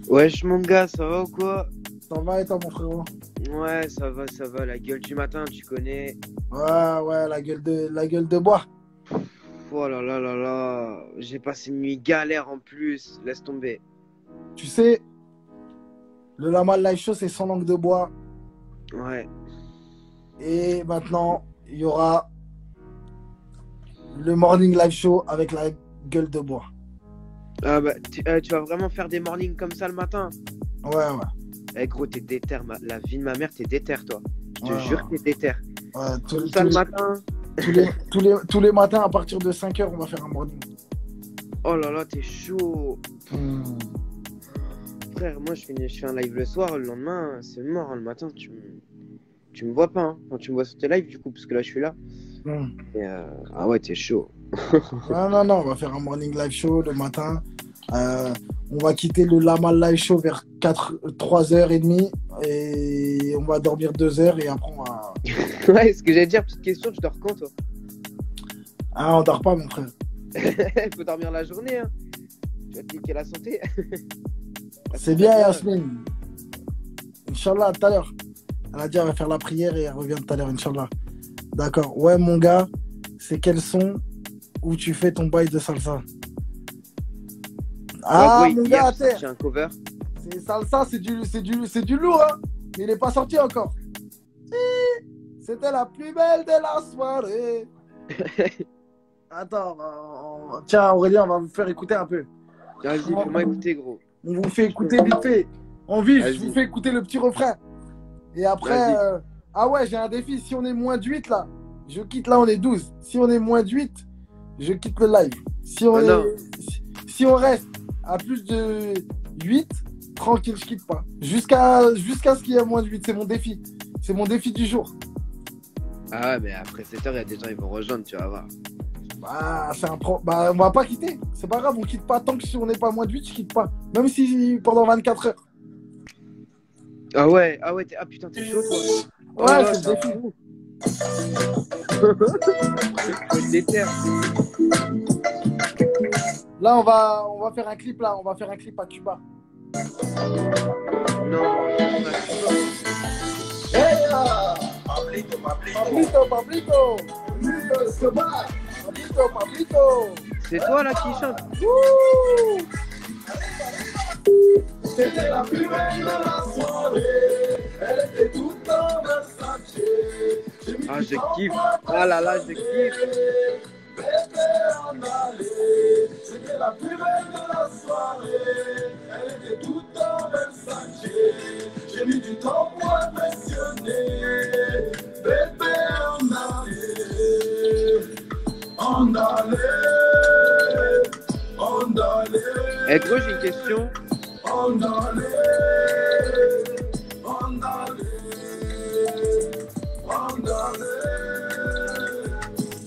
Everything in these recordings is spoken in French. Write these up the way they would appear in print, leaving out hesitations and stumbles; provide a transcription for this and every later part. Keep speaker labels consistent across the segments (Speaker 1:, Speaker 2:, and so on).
Speaker 1: Wesh mon gars, ça va ou quoi?
Speaker 2: Ça va et toi, mon frérot?
Speaker 1: Ouais, ça va, la gueule du matin, tu connais.
Speaker 2: Ouais, ouais, la gueule de bois.
Speaker 1: Oh là là là là, j'ai passé une nuit galère en plus, laisse tomber.
Speaker 2: Tu sais, le Lama Live Show, c'est sans langue de bois.
Speaker 1: Ouais.
Speaker 2: Et maintenant, il y aura le Morning Live Show avec la gueule de bois.
Speaker 1: Ah bah, tu vas vraiment faire des mornings comme ça le matin?
Speaker 2: Ouais, ouais.
Speaker 1: Eh gros, t'es déter, la vie de ma mère, t'es déter toi. Je te
Speaker 2: Ouais,
Speaker 1: jure, t'es déter.
Speaker 2: ouais.
Speaker 1: Comme ça le matin.
Speaker 2: Tous les matins, à partir de 5 h, on va faire un morning.
Speaker 1: Oh là là, t'es chaud.
Speaker 2: Hmm.
Speaker 1: Frère, moi je fais un live le soir, le lendemain, c'est mort, hein, le matin, tu me vois pas, hein. Enfin, tu me vois sur tes lives du coup, parce que là je suis là.
Speaker 2: Hmm.
Speaker 1: Et, ah ouais, t'es chaud.
Speaker 2: Non, non, non, on va faire un Morning Live Show le matin. On va quitter le Lama Live Show vers 3h30 et on va dormir 2 heures et après on va...
Speaker 1: Ouais, ce que j'allais dire, petite question, tu dors quand toi?
Speaker 2: Ah, on dort pas, mon frère.
Speaker 1: Faut dormir la journée, hein. Tu vas te niquer la santé.
Speaker 2: C'est bien, Yasmine. Inch'Allah, tout à l'heure. Elle a dit elle va faire la prière et elle revient tout à l'heure, Inch'Allah. D'accord. Ouais, mon gars, c'est quel son où tu fais ton bail de salsa? Ah,
Speaker 1: Ouais,
Speaker 2: mon
Speaker 1: gros,
Speaker 2: gars,
Speaker 1: hier,
Speaker 2: à
Speaker 1: j'ai
Speaker 2: terre.
Speaker 1: sorti un cover.
Speaker 2: C'est salsa, c'est du lourd, hein. Mais il n'est pas sorti encore. C'était la plus belle de la soirée. Attends, tiens, Aurélien, on va vous faire écouter un peu.
Speaker 1: Vas-y, fais-moi écouter, gros.
Speaker 2: On vous fait écouter vite fait. En vif, je vous
Speaker 1: Vas-y.
Speaker 2: fais écouter le petit refrain. Et après,
Speaker 1: Vas-y.
Speaker 2: ah ouais, j'ai un défi. Si on est moins de 8 là, je quitte. Là, on est 12. Si on est moins de 8, je quitte le live. Si on,
Speaker 1: Oh non.
Speaker 2: si on reste à plus de 8, tranquille, je quitte pas. Jusqu'à ce qu'il y ait moins de 8. C'est mon défi. C'est mon défi du jour.
Speaker 1: Ah ouais, mais après 7 heures, il y a des gens qui vont rejoindre, tu vas voir.
Speaker 2: Bah, bah, on va pas quitter. C'est pas grave, on quitte pas. Tant que si on n'est pas moins de 8, je quitte pas. Même si pendant 24 heures.
Speaker 1: Ah ouais, ah putain, t'es chaud, toi. Oh
Speaker 2: Ouais,
Speaker 1: là,
Speaker 2: c'est
Speaker 1: c'est
Speaker 2: le
Speaker 1: un
Speaker 2: défi.
Speaker 1: fou. Faut être déter.
Speaker 2: Là, on va faire un clip là. On va faire un clip à Cuba.
Speaker 1: Non, on a
Speaker 2: Hey là! Pablito, Pablito! Pablito Escobar! Pablito!
Speaker 1: C'est toi là qui chante.
Speaker 2: Wouh!
Speaker 3: C'était la plus belle de la soirée. Elle était toute en Versace.
Speaker 1: Ah, je kiffe. Ah là là, je kiffe.
Speaker 3: Bébé en allée. C'était la plus belle de la soirée. Elle était toute en Versace. J'ai mis du temps pour impressionner. Bébé en allée. En allée. En allée.
Speaker 1: Eh gros, j'ai une question.
Speaker 3: En allée. En allée. En allée.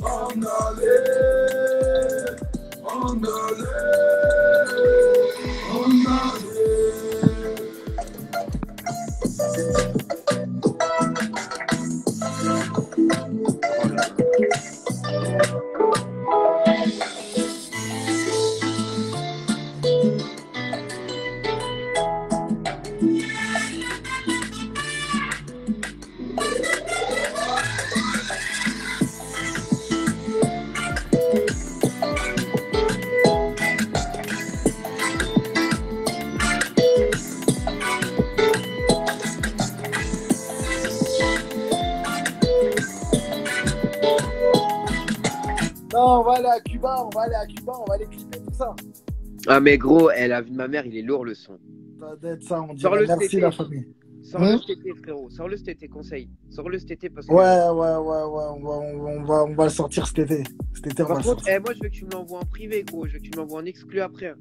Speaker 3: En allée. En allée. En allée.
Speaker 2: Non, on va aller à Cuba, on va aller clipper tout ça.
Speaker 1: Ah mais gros, la vie de ma mère, il est lourd le son.
Speaker 2: Ça doit être ça, on
Speaker 1: Sors
Speaker 2: dirait
Speaker 1: le
Speaker 2: merci
Speaker 1: tété.
Speaker 2: la famille.
Speaker 1: Sors-le cet été, frérot. Sors-le cet été, conseil. Sors-le cet été parce que.
Speaker 2: Ouais, on va le sortir cet été. Cet été, on va
Speaker 1: Par
Speaker 2: le
Speaker 1: contre,
Speaker 2: sortir.
Speaker 1: moi je veux que tu me l'envoies en privé, gros. Je veux que tu me l'envoies en exclu après.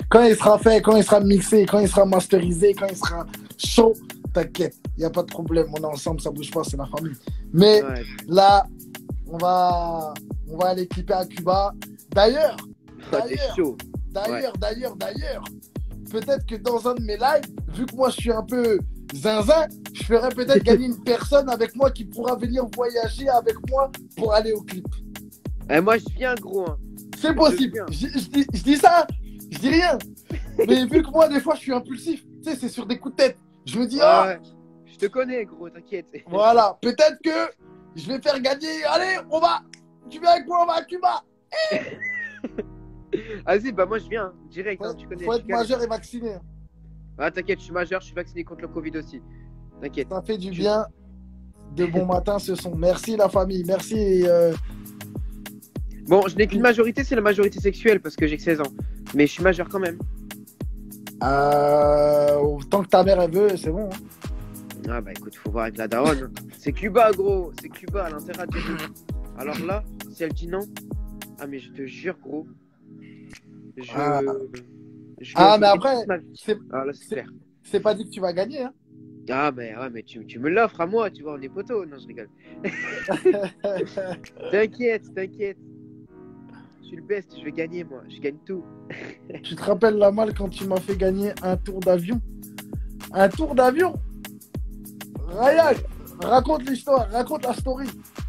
Speaker 2: Quand il sera fait, quand il sera mixé, quand il sera masterisé, quand il sera chaud, t'inquiète, il n'y a pas de problème. On est ensemble, ça bouge pas, c'est la famille. Mais
Speaker 1: Ouais.
Speaker 2: là, on va aller clipper à Cuba. D'ailleurs,
Speaker 1: Ah, t'es chaud.
Speaker 2: d'ailleurs, peut-être que dans un de mes lives, vu que moi je suis un peu zinzin, je ferais peut-être gagner une personne avec moi qui pourra venir voyager avec moi pour aller au clip.
Speaker 1: Moi je viens, gros. Hein.
Speaker 2: C'est possible.
Speaker 1: viens.
Speaker 2: Je dis ça, je dis rien. Mais vu que moi, des fois, je suis impulsif, tu sais, c'est sur des coups de tête. Je me dis,
Speaker 1: Ouais, je te connais, gros, t'inquiète.
Speaker 2: voilà, peut-être que je vais faire gagner. Allez, on va. Tu viens avec moi, on va à Cuba.
Speaker 1: Vas-y, bah moi je viens, hein, direct, hein, tu connais.
Speaker 2: Faut
Speaker 1: je
Speaker 2: être
Speaker 1: suis calé.
Speaker 2: majeur et vacciné.
Speaker 1: Ah, t'inquiète, je suis majeur, je suis vacciné contre le Covid aussi. T'inquiète.
Speaker 2: Ça fait du bien. De bon matin, ce son. Merci la famille. Merci.
Speaker 1: Bon, je n'ai qu'une majorité, c'est la majorité sexuelle parce que j'ai que 16 ans. Mais je suis majeur quand même.
Speaker 2: Tant que ta mère elle veut, c'est bon. Hein.
Speaker 1: Ah bah écoute, faut voir avec la daronne. C'est Cuba, gros. C'est Cuba, elle a intérêt à dire non. Alors là, si elle dit non, ah mais je te jure, gros.
Speaker 2: Ah.
Speaker 1: Je
Speaker 2: Ah,
Speaker 1: vais
Speaker 2: mais
Speaker 1: oublier
Speaker 2: après,
Speaker 1: toute ma vie.
Speaker 2: c'est
Speaker 1: Ah là, c'est clair.
Speaker 2: c'est pas dit que tu vas gagner. Hein.
Speaker 1: Ah mais, ouais, mais tu me l'offres à moi, tu vois, on est potos. Non, je rigole. T'inquiète. Je suis le best, je vais gagner, moi. Je gagne tout.
Speaker 2: Tu te rappelles la malle quand tu m'as fait gagner un tour d'avion? Un tour d'avion? Ryan, raconte l'histoire, raconte la story.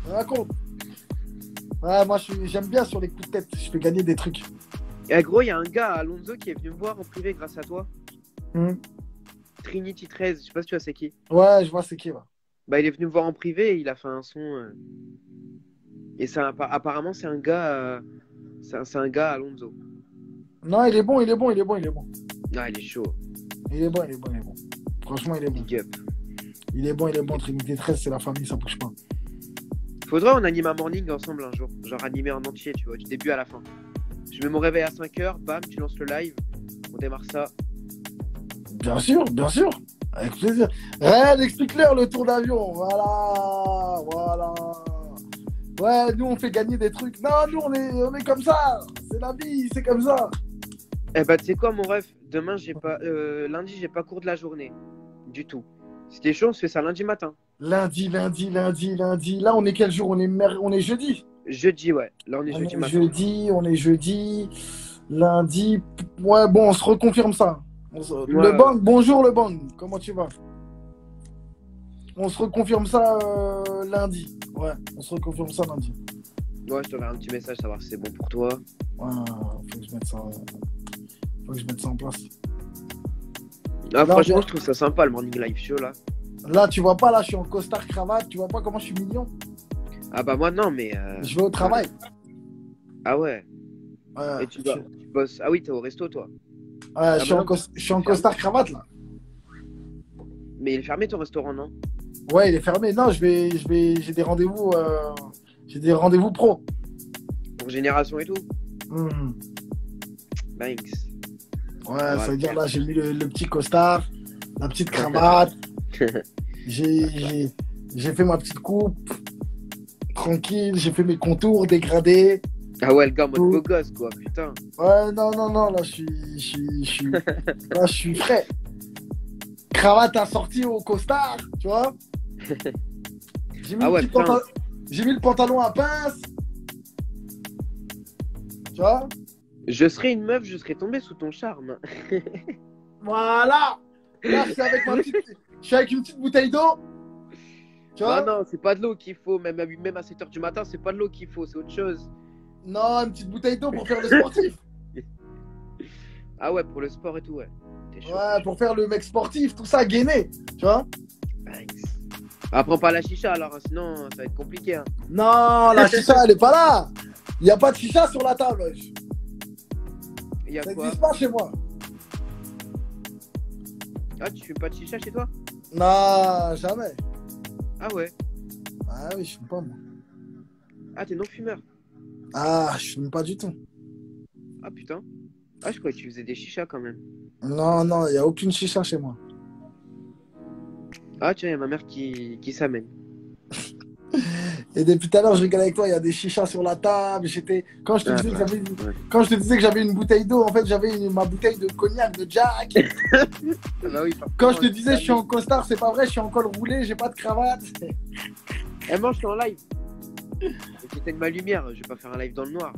Speaker 2: Raconte. Ouais, moi j'aime bien sur les coups de tête. Je fais gagner des trucs.
Speaker 1: Et gros, il y a un gars à Alonso qui est venu me voir en privé grâce à toi. Trinity 13, je sais pas si tu vois c'est qui.
Speaker 2: Ouais, je vois c'est qui là.
Speaker 1: Bah, il est venu me voir en privé et il a fait un son. Et ça, apparemment, c'est un gars. C'est un gars Alonso.
Speaker 2: Non, il est bon.
Speaker 1: Ah, il est chaud.
Speaker 2: Il est bon. Franchement, il est bon.
Speaker 1: Big up.
Speaker 2: Il est bon. Trinité 13, c'est la famille, ça bouge pas.
Speaker 1: Faudrait on anime un morning ensemble un jour. Genre animé en entier, tu vois, du début à la fin. Je mets mon réveil à 5h, bam, tu lances le live. On démarre ça.
Speaker 2: Bien sûr. Avec plaisir. Ryan, explique-leur le tour d'avion. Voilà. Ouais, nous, on fait gagner des trucs. Non, nous, on est comme ça. C'est la vie, c'est comme ça.
Speaker 1: Eh bah, tu sais quoi, mon ref? Demain, lundi, j'ai pas cours de la journée. Du tout. Si t'es chaud, on se fait ça lundi matin.
Speaker 2: Lundi. Là, on est quel jour? On est jeudi.
Speaker 1: Jeudi, ouais. Là, on est jeudi matin.
Speaker 2: On est jeudi. Lundi. Ouais, bon, on se reconfirme ça. Le bang, bonjour le bang. Comment tu vas? On se reconfirme ça lundi. Ouais, on se reconfirme ça lundi.
Speaker 1: Ouais, je t'enverrai un petit message, savoir si c'est bon pour toi.
Speaker 2: Ouais, faut que je mette ça en place.
Speaker 1: Ah,
Speaker 2: Là,
Speaker 1: franchement, je trouve ça sympa le morning live show là.
Speaker 2: Là, tu vois pas, là, je suis en costard cravate. Tu vois pas comment je suis mignon?
Speaker 1: Ah, bah, moi, non, mais.
Speaker 2: Je vais au travail.
Speaker 1: Ah, ouais.
Speaker 2: Ouais,
Speaker 1: Et tu bosses. Ah, oui, t'es au resto, toi.
Speaker 2: Ouais, je suis en costard cravate là.
Speaker 1: Mais il est fermé ton restaurant, non?
Speaker 2: Ouais, il est fermé. Non, j'ai des rendez-vous. J'ai des rendez-vous pro.
Speaker 1: Pour Génération et tout? Thanks.
Speaker 2: Ouais, ça veut dire là, j'ai mis le petit costard, la petite cravate. J'ai fait ma petite coupe. Tranquille, j'ai fait mes contours dégradés.
Speaker 1: Ah ouais, le gars en mode beau gosse, quoi, putain.
Speaker 2: Ouais, non, là, je suis frais. Cravate assortie au costard, tu vois. J'ai mis, j'ai mis le pantalon à pince. Tu vois.
Speaker 1: Je serais une meuf, je serais tombé sous ton charme.
Speaker 2: Voilà. Là, je suis avec une petite bouteille d'eau. Tu vois.
Speaker 1: Non, c'est pas de l'eau qu'il faut. Même à 7h du matin, c'est pas de l'eau qu'il faut, c'est autre chose.
Speaker 2: Non, une petite bouteille d'eau pour faire le sportif.
Speaker 1: Ah ouais, pour le sport et tout, ouais. Chaud,
Speaker 2: ouais, pour faire le mec sportif, tout ça, gainé. Tu vois.
Speaker 1: Ah, prends pas la chicha alors, hein, sinon ça va être compliqué. Hein.
Speaker 2: Non, la chicha, elle est pas là. Il n'y a pas de chicha sur la table.
Speaker 1: Y a
Speaker 2: ça
Speaker 1: quoi?
Speaker 2: n'existe pas chez moi.
Speaker 1: Ah, tu fumes pas de chicha chez toi?
Speaker 2: Non, jamais.
Speaker 1: Ah ouais?
Speaker 2: Ah oui, je fume pas moi.
Speaker 1: Ah, t'es non-fumeur?
Speaker 2: Ah, je fume pas du tout.
Speaker 1: Ah putain. Ah, je croyais que tu faisais des chichas quand même.
Speaker 2: Non, il n'y a aucune chicha chez moi.
Speaker 1: Ah tiens, il y a ma mère qui s'amène.
Speaker 2: Et depuis tout à l'heure, je rigole avec toi, il y a des chichas sur la table. Quand je te disais que j'avais une bouteille d'eau, en fait, j'avais ma bouteille de cognac, de Jack.
Speaker 1: Bah oui,
Speaker 2: quand je te disais je suis en costard, c'est pas vrai, je suis en col roulé, j'ai pas de cravate.
Speaker 1: Eh, moi, je suis en live. J'éteigne ma lumière, je vais pas faire un live dans le noir.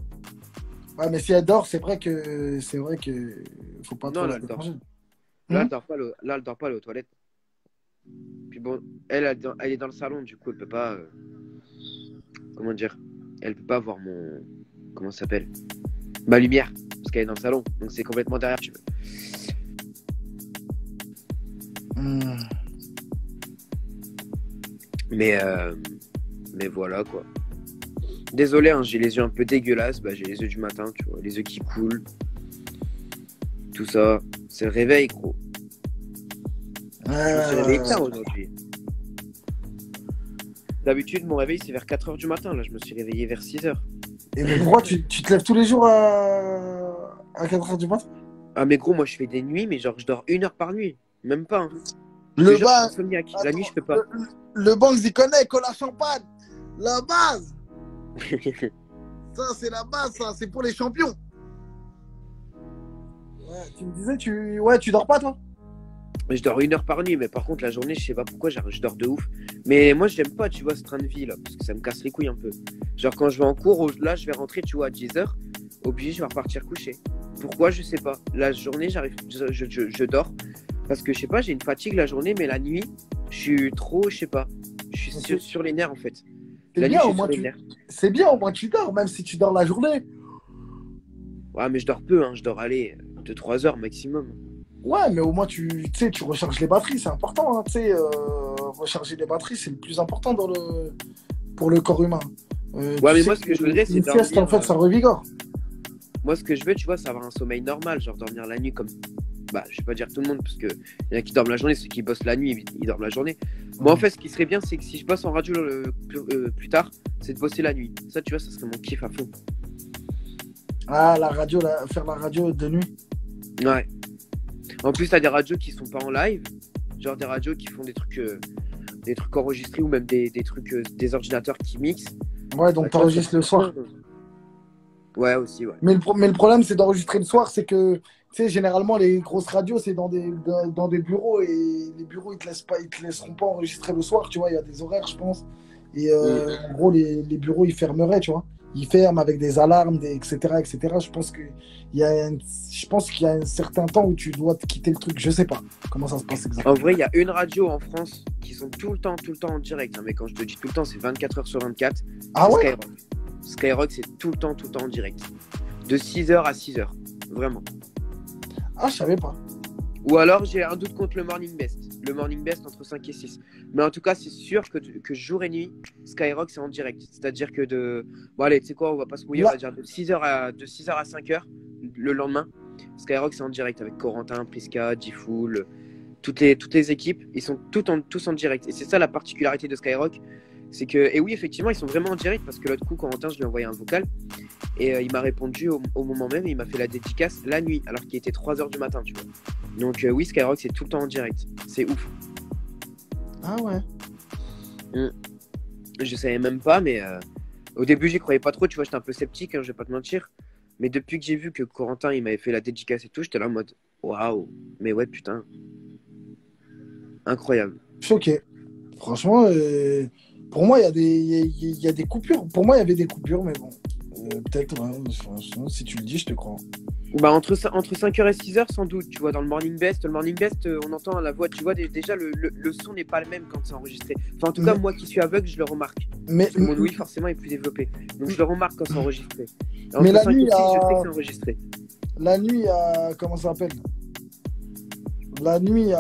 Speaker 2: Ouais, mais si elle dort, c'est vrai que faut pas trop
Speaker 1: la déranger. Là, elle dort pas, elle est aux toilettes. Puis bon, elle est dans le salon, du coup, elle peut pas. Comment dire? Elle peut pas voir mon. Comment ça s'appelle? Ma lumière. parce qu'elle est dans le salon. Donc c'est complètement derrière, tu veux. Mais voilà quoi. Désolé, hein, j'ai les yeux un peu dégueulasses. Bah, j'ai les yeux du matin, tu vois, les yeux qui coulent. Tout ça, c'est le réveil, gros. Je me suis réveillé tard aujourd'hui. D'habitude, mon réveil, c'est vers 4h du matin. Là, je me suis réveillé vers 6h.
Speaker 2: Et mais pourquoi tu te lèves tous les jours à 4h du matin?
Speaker 1: Ah, mais gros, moi, je fais des nuits, mais genre, je dors 1 heure par nuit. Même pas. Hein.
Speaker 2: Le bas.
Speaker 1: La nuit, je peux pas.
Speaker 2: Le Banks, il connaît, cola champagne. La base. Ça, c'est la base, ça. C'est pour les champions. Ouais, tu me disais, tu dors pas, toi?
Speaker 1: Je dors 1 heure par nuit, mais par contre, la journée, je sais pas pourquoi, je dors de ouf. Mais moi, j'aime pas, tu vois, ce train de vie, là, parce que ça me casse les couilles un peu. Genre, quand je vais en cours, là, je vais rentrer, tu vois, à 10h. Obligé, je vais repartir coucher. Pourquoi? Je sais pas. La journée, je dors. Parce que, je sais pas, j'ai une fatigue la journée, mais la nuit, je suis trop, je sais pas. Je suis sur les nerfs, en fait.
Speaker 2: C'est bien, c'est bien, au moins tu dors, même si tu dors la journée.
Speaker 1: Ouais, mais je dors peu, hein. Je dors, allez, 2-3 heures maximum.
Speaker 2: Ouais, mais au moins tu recharges les batteries, c'est important. Hein, recharger les batteries, c'est le plus important pour le corps humain.
Speaker 1: Ouais, mais moi, ce que je voudrais, c'est
Speaker 2: dormir. Sieste, en fait, ça revigore.
Speaker 1: Moi, ce que je veux, tu vois, c'est avoir un sommeil normal, genre dormir la nuit comme. Bah, je vais pas dire tout le monde, parce qu'il y en a qui dorment la journée, ceux qui bossent la nuit, ils dorment la journée. Moi, en fait, ce qui serait bien, c'est que si je bosse en radio plus tard, c'est de bosser la nuit. Ça, tu vois, ça serait mon kiff à fond.
Speaker 2: Ah, la radio, faire la radio de nuit.
Speaker 1: Ouais. En plus, t'as des radios qui sont pas en live, genre des radios qui font des trucs enregistrés ou même des trucs, des ordinateurs qui mixent.
Speaker 2: Ouais, donc t'enregistres le soir.
Speaker 1: Ouais, aussi, ouais.
Speaker 2: Mais le problème, c'est d'enregistrer le soir, c'est que, tu sais, généralement, les grosses radios, c'est dans des bureaux et les bureaux, ils te laisseront pas enregistrer le soir, tu vois, il y a des horaires, je pense. Et en gros, les bureaux, ils fermeraient, tu vois. Ils ferment avec des alarmes, etc., etc. Je pense qu'il y a un certain temps où tu dois quitter le truc. Je sais pas comment ça se passe exactement.
Speaker 1: En vrai, il y a une radio en France qui sont tout le temps en direct. Hein, mais quand je te dis tout le temps, c'est 24 heures sur 24.
Speaker 2: Ah ouais?
Speaker 1: Skyrock, c'est tout le temps en direct. De 6h à 6h. Vraiment.
Speaker 2: Ah, je savais pas.
Speaker 1: Ou alors, j'ai un doute contre le Morning Best. Le Morning Best entre 5 et 6. Mais en tout cas, c'est sûr que jour et nuit, Skyrock, c'est en direct. C'est-à-dire que Bon, allez, tu sais quoi, on va pas se mouiller, on va dire de 6h à 5h le lendemain. Skyrock, c'est en direct avec Corentin, Priska, G-Fool, toutes les équipes. Ils sont tous en direct. Et c'est ça la particularité de Skyrock. C'est que, et oui, effectivement, ils sont vraiment en direct parce que l'autre coup, Corentin, je lui ai envoyé un vocal et il m'a répondu au moment même et il m'a fait la dédicace la nuit alors qu'il était 3h du matin, tu vois. Donc, oui, Skyrock, c'est tout le temps en direct. C'est ouf.
Speaker 2: Ah ouais.
Speaker 1: Je savais même pas, mais au début, j'y croyais pas trop, tu vois, j'étais un peu sceptique, hein, je vais pas te mentir. Mais depuis que j'ai vu que Corentin, il m'avait fait la dédicace et tout, j'étais là en mode waouh, mais ouais, putain. Incroyable.
Speaker 2: Choqué. Franchement, pour moi, il y a des coupures. Pour moi, il y avait des coupures, mais bon. Peut-être, ouais, si tu le dis, je te crois.
Speaker 1: Bah, entre 5h et 6h, sans doute, tu vois, dans le Morning Best. Le Morning Best, on entend la voix, tu vois, déjà, le son n'est pas le même quand c'est enregistré. Enfin, en tout cas, moi qui suis aveugle, je le remarque. Parce que mon ouïe, forcément, est plus développé. Donc, je le remarque quand c'est enregistré.
Speaker 2: Mais la
Speaker 1: 5
Speaker 2: nuit,
Speaker 1: et 6, je sais que c'est enregistré.
Speaker 2: La nuit, comment ça s'appelle? La nuit,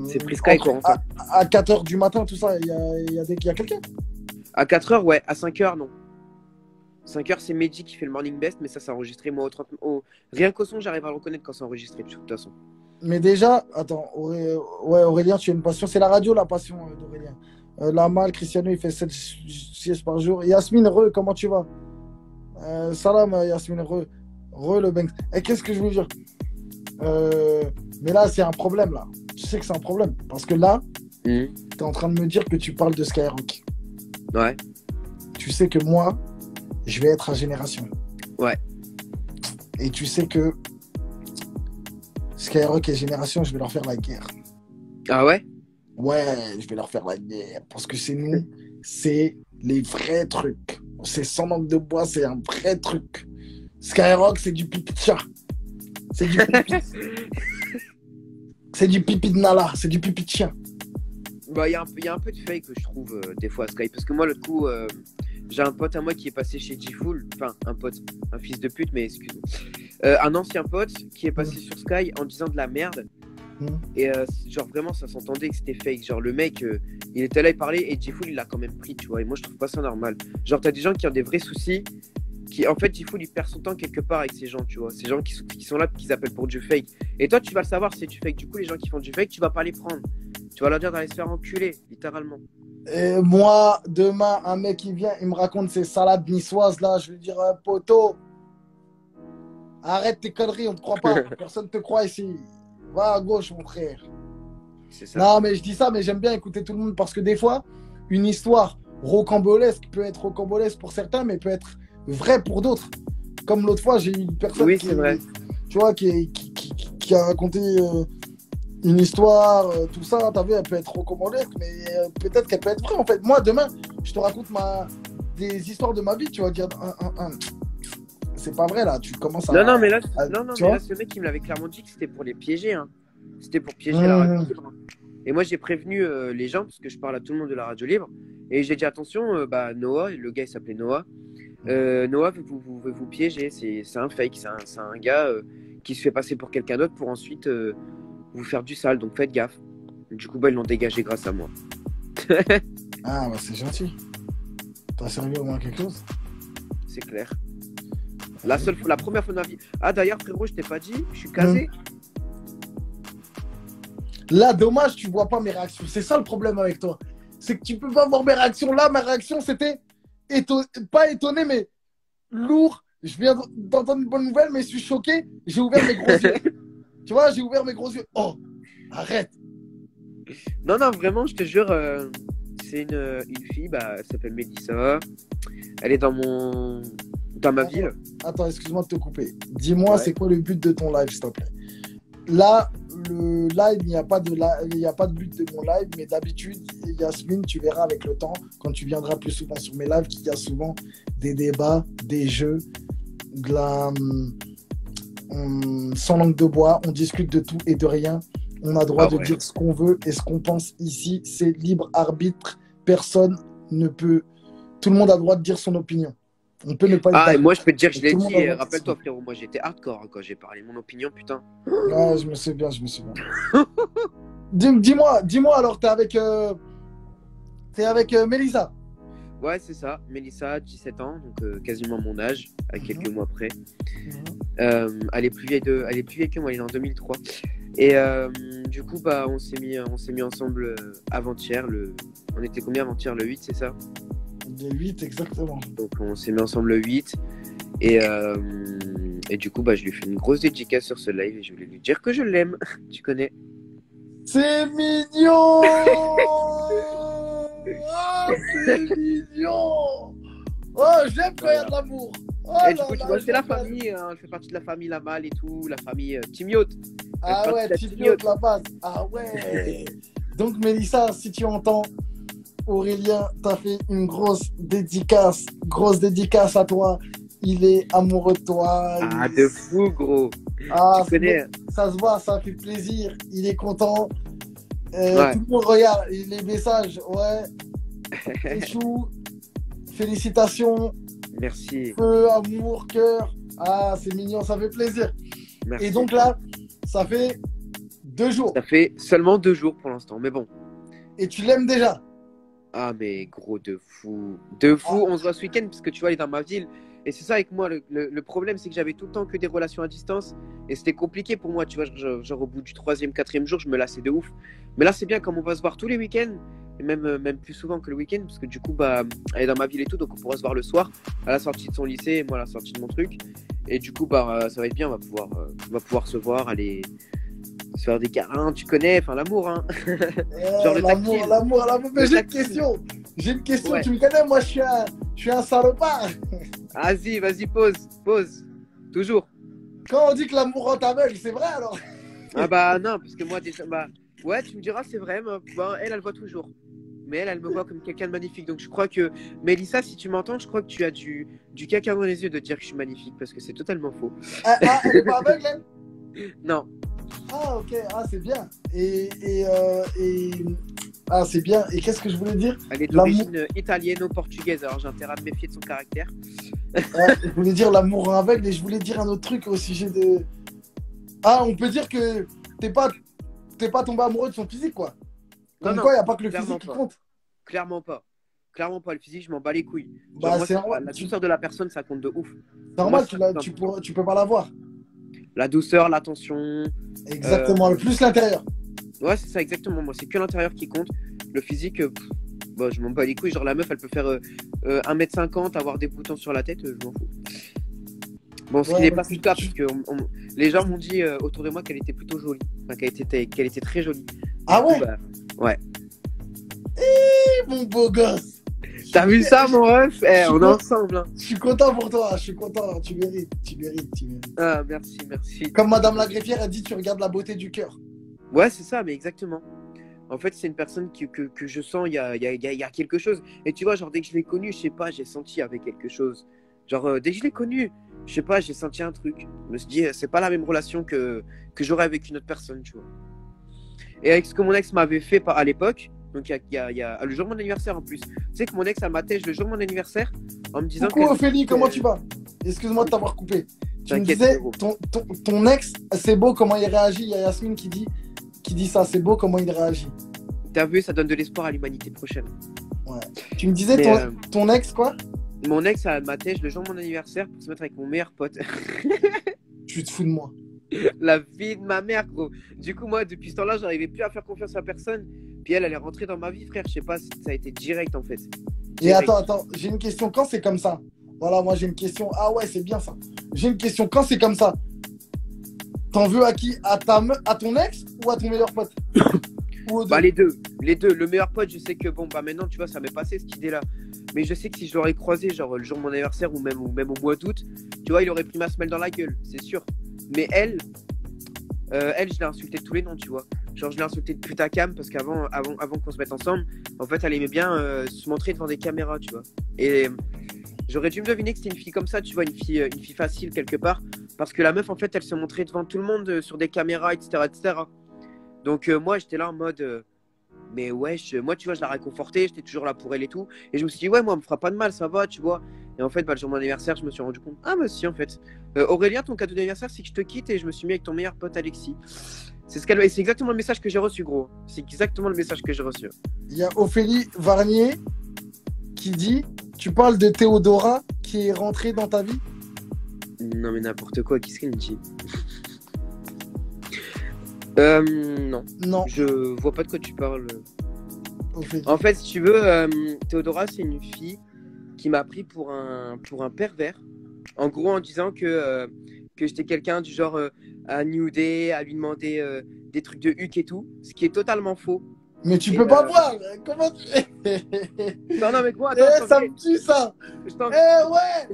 Speaker 1: c'est Priska et Corentin.
Speaker 2: À 4h du matin, tout ça, il y a quelqu'un?
Speaker 1: À 4h, ouais. À 5h, non. 5h, c'est Mehdi qui fait le Morning Best, mais ça, c'est enregistré. Moi, rien qu'au son, j'arrive à le reconnaître quand c'est enregistré, de toute façon.
Speaker 2: Mais déjà, attends, Aurélien, tu as une passion. C'est la radio, la passion d'Aurélien. Lamal, Cristiano, il fait 7 siestes par jour. Yasmine, comment tu vas? Salam, Yasmine, le Banks. Et qu'est-ce que je veux dire? Mais là, c'est un problème, là. Tu sais que c'est un problème. Parce que là, tu es en train de me dire que tu parles de Skyrock.
Speaker 1: Ouais.
Speaker 2: Tu sais que moi, je vais être à Génération.
Speaker 1: Ouais.
Speaker 2: Et tu sais que Skyrock et Génération, je vais leur faire la guerre.
Speaker 1: Ah ouais?
Speaker 2: Ouais, je vais leur faire la guerre. Parce que c'est nous, c'est les vrais trucs. C'est sans langue de bois, c'est un vrai truc. Skyrock, c'est du pipi de chat. C'est du pipi. C'est du pipi de Nala, c'est du pipi de chien.
Speaker 1: Bah, il y a un peu de fake que je trouve des fois à Sky. Parce que moi, l'autre coup, j'ai un pote à moi qui est passé chez G-Fool. Enfin, un pote, un fils de pute, mais excuse-moi. Un ancien pote qui est passé sur Sky en disant de la merde. Et genre vraiment ça s'entendait que c'était fake. Genre le mec il était là, il parlait et J-Fool il l'a quand même pris, tu vois. Et moi je trouve pas ça normal. Genre t'as des gens qui ont des vrais soucis, qui en fait J-Fool il perd son temps quelque part avec ces gens, tu vois. Ces gens qui sont là qui s'appellent pour du fake. Et toi tu vas le savoir si c'est du fake. Du coup les gens qui font du fake tu vas pas les prendre. Tu vas leur dire d'aller se faire enculer, littéralement.
Speaker 2: Et moi, demain, un mec qui vient, il me raconte ses salades niçoises là, je lui dire poteau, arrête tes conneries, on te croit pas. Personne te croit ici. Va à gauche, mon frère.
Speaker 1: C'est ça.
Speaker 2: Non, mais je dis ça, mais j'aime bien écouter tout le monde parce que des fois, une histoire rocambolesque peut être rocambolesque pour certains, mais peut être vraie pour d'autres. Comme l'autre fois, j'ai eu une personne
Speaker 1: oui, c'est vrai.
Speaker 2: Tu vois, qui a raconté une histoire, tout ça, t'as vu, elle peut être rocambolesque, mais peut-être qu'elle peut être vraie en fait. Moi, demain, je te raconte des histoires de ma vie, tu vas dire, c'est pas vrai là, tu commences à.
Speaker 1: Non, mais là, ce mec, il me l'avait clairement dit que c'était pour les piéger. Hein. C'était pour piéger la radio libre. Et moi, j'ai prévenu les gens, parce que je parle à tout le monde de la radio libre. Et j'ai dit, attention, Noah, le gars, il s'appelait Noah. Noah veut vous piéger. C'est un fake. C'est un gars qui se fait passer pour quelqu'un d'autre pour ensuite vous faire du sale. Donc faites gaffe. Du coup, ils l'ont dégagé grâce à moi.
Speaker 2: Ah, bah c'est gentil. T'as servi au moins quelque chose?
Speaker 1: C'est clair. La première fois de ma vie. Ah, d'ailleurs, frérot, je t'ai pas dit, je suis casé.
Speaker 2: Là, dommage, tu vois pas mes réactions. C'est ça le problème avec toi. C'est que tu peux pas voir mes réactions. Là, ma réaction, c'était pas étonné, mais lourd. Je viens d'entendre une bonne nouvelle, mais je suis choqué. J'ai ouvert mes gros yeux. Tu vois, j'ai ouvert mes gros yeux. Oh, arrête.
Speaker 1: Non, vraiment, je te jure, c'est une fille, elle s'appelle Mélissa. Elle est dans ma ville.
Speaker 2: Attends, excuse-moi de te couper. Dis-moi, c'est quoi le but de ton live, s'il te plaît? Là, le live, il n'y a pas de but de mon live, mais d'habitude, Yasmine, tu verras avec le temps, quand tu viendras plus souvent sur mes lives, qu'il y a souvent des débats, des jeux, sans langue de bois, on discute de tout et de rien. On a droit de dire ce qu'on veut et ce qu'on pense ici. C'est libre arbitre. Personne ne peut. Tout le monde a le droit de dire son opinion. On peut ne pas.
Speaker 1: Ah, et moi, je peux te dire que je l'ai dit. Rappelle-toi, frérot, moi, j'étais hardcore quand j'ai parlé de mon opinion, putain.
Speaker 2: Ouais, je me souviens. Dis-moi, alors, t'es avec Mélissa.
Speaker 1: Ouais, c'est ça. Mélissa, 17 ans, donc quasiment mon âge, à quelques mois près. Elle est plus vieille que moi, elle est en 2003. Et du coup, on s'est mis ensemble avant-hier. On était combien avant-hier? Le 8, c'est ça?
Speaker 2: Le 8, exactement.
Speaker 1: Donc on s'est mis ensemble le 8. Et du coup, je lui fais une grosse dédicace sur ce live et je voulais lui dire que je l'aime. Tu connais.
Speaker 2: C'est mignon. Oh, c'est mignon. Oh, j'aime quand il y a de l'amour. Oh,
Speaker 1: et du coup, tu vois, c'est la famille. Hein, je fais partie de la famille Lamal et tout, la famille Team Yacht.
Speaker 2: Ah ouais, Team Yacht, la base. Ah ouais. Donc, Mélissa, si tu entends, Aurélien t'a fait une grosse dédicace à toi. Il est amoureux de toi.
Speaker 1: Ah, de fou, gros.
Speaker 2: Ah,
Speaker 1: tu connais.
Speaker 2: Ça se voit, ça fait plaisir. Il est content. Tout le monde regarde les messages. Ouais. C'est chou. Félicitations.
Speaker 1: Merci.
Speaker 2: Feu, amour, cœur. Ah, c'est mignon, ça fait plaisir.
Speaker 1: Merci.
Speaker 2: Et donc là, ça fait 2 jours.
Speaker 1: Ça fait seulement 2 jours pour l'instant, mais bon.
Speaker 2: Et tu l'aimes déjà?
Speaker 1: Ah, mais gros, de fou. De fou. On se voit ce week-end parce que tu vois, il est dans ma ville. Et c'est ça avec moi, le problème, c'est que j'avais tout le temps que des relations à distance. Et c'était compliqué pour moi, tu vois. Genre au bout du 3e, 4e jour, je me lassais de ouf. Mais là, c'est bien comme on va se voir tous les week-ends. Et même plus souvent que le week-end. Parce que du coup, elle est dans ma ville et tout. Donc on pourra se voir le soir à la sortie de son lycée et moi à la sortie de mon truc. Et du coup, ça va être bien. On va pouvoir se voir, aller se faire des câlins, tu connais, enfin l'amour, hein.
Speaker 2: Genre l'amour. Mais j'ai une question. Ouais. Tu me connais, moi je suis un salopard.
Speaker 1: Vas-y, pause. Toujours.
Speaker 2: Quand on dit que l'amour rend aveugle, c'est vrai alors?
Speaker 1: Ah non, parce que moi déjà, ouais, tu me diras, c'est vrai, mais elle voit toujours. Mais elle me voit comme quelqu'un de magnifique. Donc je crois que, Mélissa, si tu m'entends, je crois que tu as du caca dans les yeux de dire que je suis magnifique, parce que c'est totalement faux.
Speaker 2: Elle est pas aveugle, elle?
Speaker 1: Non.
Speaker 2: Ah ok, c'est bien. C'est bien. Et qu'est-ce que je voulais dire?
Speaker 1: Elle est d'origine italienne-portugaise, alors j'ai intérêt à me méfier de son caractère.
Speaker 2: Ouais, je voulais dire l'amour rend aveugle et je voulais dire un autre truc au sujet de. Ah, on peut dire que t'es pas, t'es pas tombé amoureux de son physique, quoi.
Speaker 1: Non,
Speaker 2: Comme
Speaker 1: non,
Speaker 2: quoi, il n'y a pas que le
Speaker 1: clairement
Speaker 2: physique qui
Speaker 1: pas.
Speaker 2: compte.
Speaker 1: Clairement pas. Clairement pas. Le physique, je m'en bats les couilles. Genre,
Speaker 2: Bah,
Speaker 1: moi,
Speaker 2: c'est normal.
Speaker 1: la douceur de la personne, ça compte de ouf.
Speaker 2: C'est
Speaker 1: Pour moi,
Speaker 2: normal,
Speaker 1: c'est ça le plus important.
Speaker 2: tu peux pas l'avoir.
Speaker 1: La douceur, l'attention.
Speaker 2: Exactement, le plus l'intérieur.
Speaker 1: Ouais, c'est ça, exactement. Moi, c'est que l'intérieur qui compte. Le physique, bah, je m'en bats les couilles. Genre, la meuf, elle peut faire 1m50, avoir des boutons sur la tête, je m'en fous. Bon, ce qui
Speaker 2: Ouais,
Speaker 1: n'est
Speaker 2: mais
Speaker 1: pas le cas, parce que les gens m'ont dit autour de moi qu'elle était plutôt jolie. Enfin, qu'elle était très jolie.
Speaker 2: Ah
Speaker 1: Du coup,
Speaker 2: ouais?
Speaker 1: bah, ouais.
Speaker 2: Mon beau gosse.
Speaker 1: T'as vu ça, mon ref?
Speaker 2: Je suis
Speaker 1: On est
Speaker 2: content.
Speaker 1: ensemble. Hein.
Speaker 2: Je suis content pour toi, je suis content. Tu mérites, tu mérites, tu mérites.
Speaker 1: Ah, merci, merci.
Speaker 2: Comme Madame la greffière a dit, tu regardes la beauté du cœur.
Speaker 1: Ouais, c'est ça, mais exactement. En fait, c'est une personne que je sens, il y a quelque chose. Et tu vois, genre, dès que je l'ai connue, je sais pas, j'ai senti avec quelque chose. Genre, dès que je l'ai connue, je sais pas, j'ai senti un truc. Je me suis dit, c'est pas la même relation que j'aurais avec une autre personne, tu vois. Et avec ce que mon ex m'avait fait à l'époque, donc il y a le jour de mon anniversaire en plus. Tu sais que mon ex, elle m'attège le jour de mon anniversaire en me disant
Speaker 2: Coucou Ophélie, comment tu vas? Excuse-moi de t'avoir coupé. Tu me disais, ton ex, c'est beau comment il réagit. Il y a Yasmine qui dit ça, c'est beau comment il réagit.
Speaker 1: T'as vu, ça donne de l'espoir à l'humanité prochaine.
Speaker 2: Ouais. Tu me disais, ton ex, quoi?
Speaker 1: Mon ex, elle m'attège le jour de mon anniversaire pour se mettre avec mon meilleur pote.
Speaker 2: Tu te fous de moi.
Speaker 1: La vie de ma mère, gros. Du coup, moi, depuis ce temps-là, j'arrivais plus à faire confiance à personne. Puis elle est rentrée dans ma vie, frère. Je sais pas, ça a été direct, en fait.
Speaker 2: Et attends, j'ai une question. Quand c'est comme ça? Voilà, moi, j'ai une question. Ah ouais, c'est bien ça. J'ai une question. Quand c'est comme ça, t'en veux à qui? À ton ex ou à ton meilleur pote? Ou aux deux?
Speaker 1: Bah, les deux. Les deux. Le meilleur pote, je sais que, bon, bah, maintenant, tu vois, ça m'est passé, cette idée-là. Mais je sais que si je l'aurais croisé, genre, le jour de mon anniversaire ou même au mois d'août, tu vois, il aurait pris ma semelle dans la gueule, c'est sûr. Mais elle, je l'ai insultée de tous les noms, tu vois. Genre, je l'ai insultée de puta cam parce qu'avant qu'on se mette ensemble, en fait, elle aimait bien se montrer devant des caméras, tu vois. Et j'aurais dû me deviner que c'était une fille comme ça, tu vois, une fille facile quelque part. Parce que la meuf, en fait, elle se montrait devant tout le monde sur des caméras, etc. etc. Donc, moi, j'étais là en mode. Mais ouais, moi, tu vois, je la réconfortais, j'étais toujours là pour elle et tout. Et je me suis dit, ouais, moi, on me fera pas de mal, ça va, tu vois. Et en fait, bah, le jour de mon anniversaire, je me suis rendu compte. Ah, mais si, en fait. Aurélien, ton cadeau d'anniversaire, c'est que je te quitte et je me suis mis avec ton meilleur pote Alexis. C'est exactement le message que j'ai reçu, gros. C'est exactement le message que j'ai reçu.
Speaker 2: Il y a Ophélie Varnier qui dit, tu parles de Théodora qui est rentrée dans ta vie?
Speaker 1: Non, mais n'importe quoi, qu'est-ce qu'elle me dit? Non.
Speaker 2: Non.
Speaker 1: Je vois pas de quoi tu parles.
Speaker 2: Ophélie.
Speaker 1: En fait, si tu veux, Théodora, c'est une fille qui m'a pris pour un pervers. En gros, en disant que j'étais quelqu'un du genre à nuder, à lui demander des trucs de huc et tout. Ce qui est totalement faux.
Speaker 2: Mais tu peux pas voir. Comment tu...
Speaker 1: Non, mais quoi, attends,
Speaker 2: ça me tue, ça. Ouais.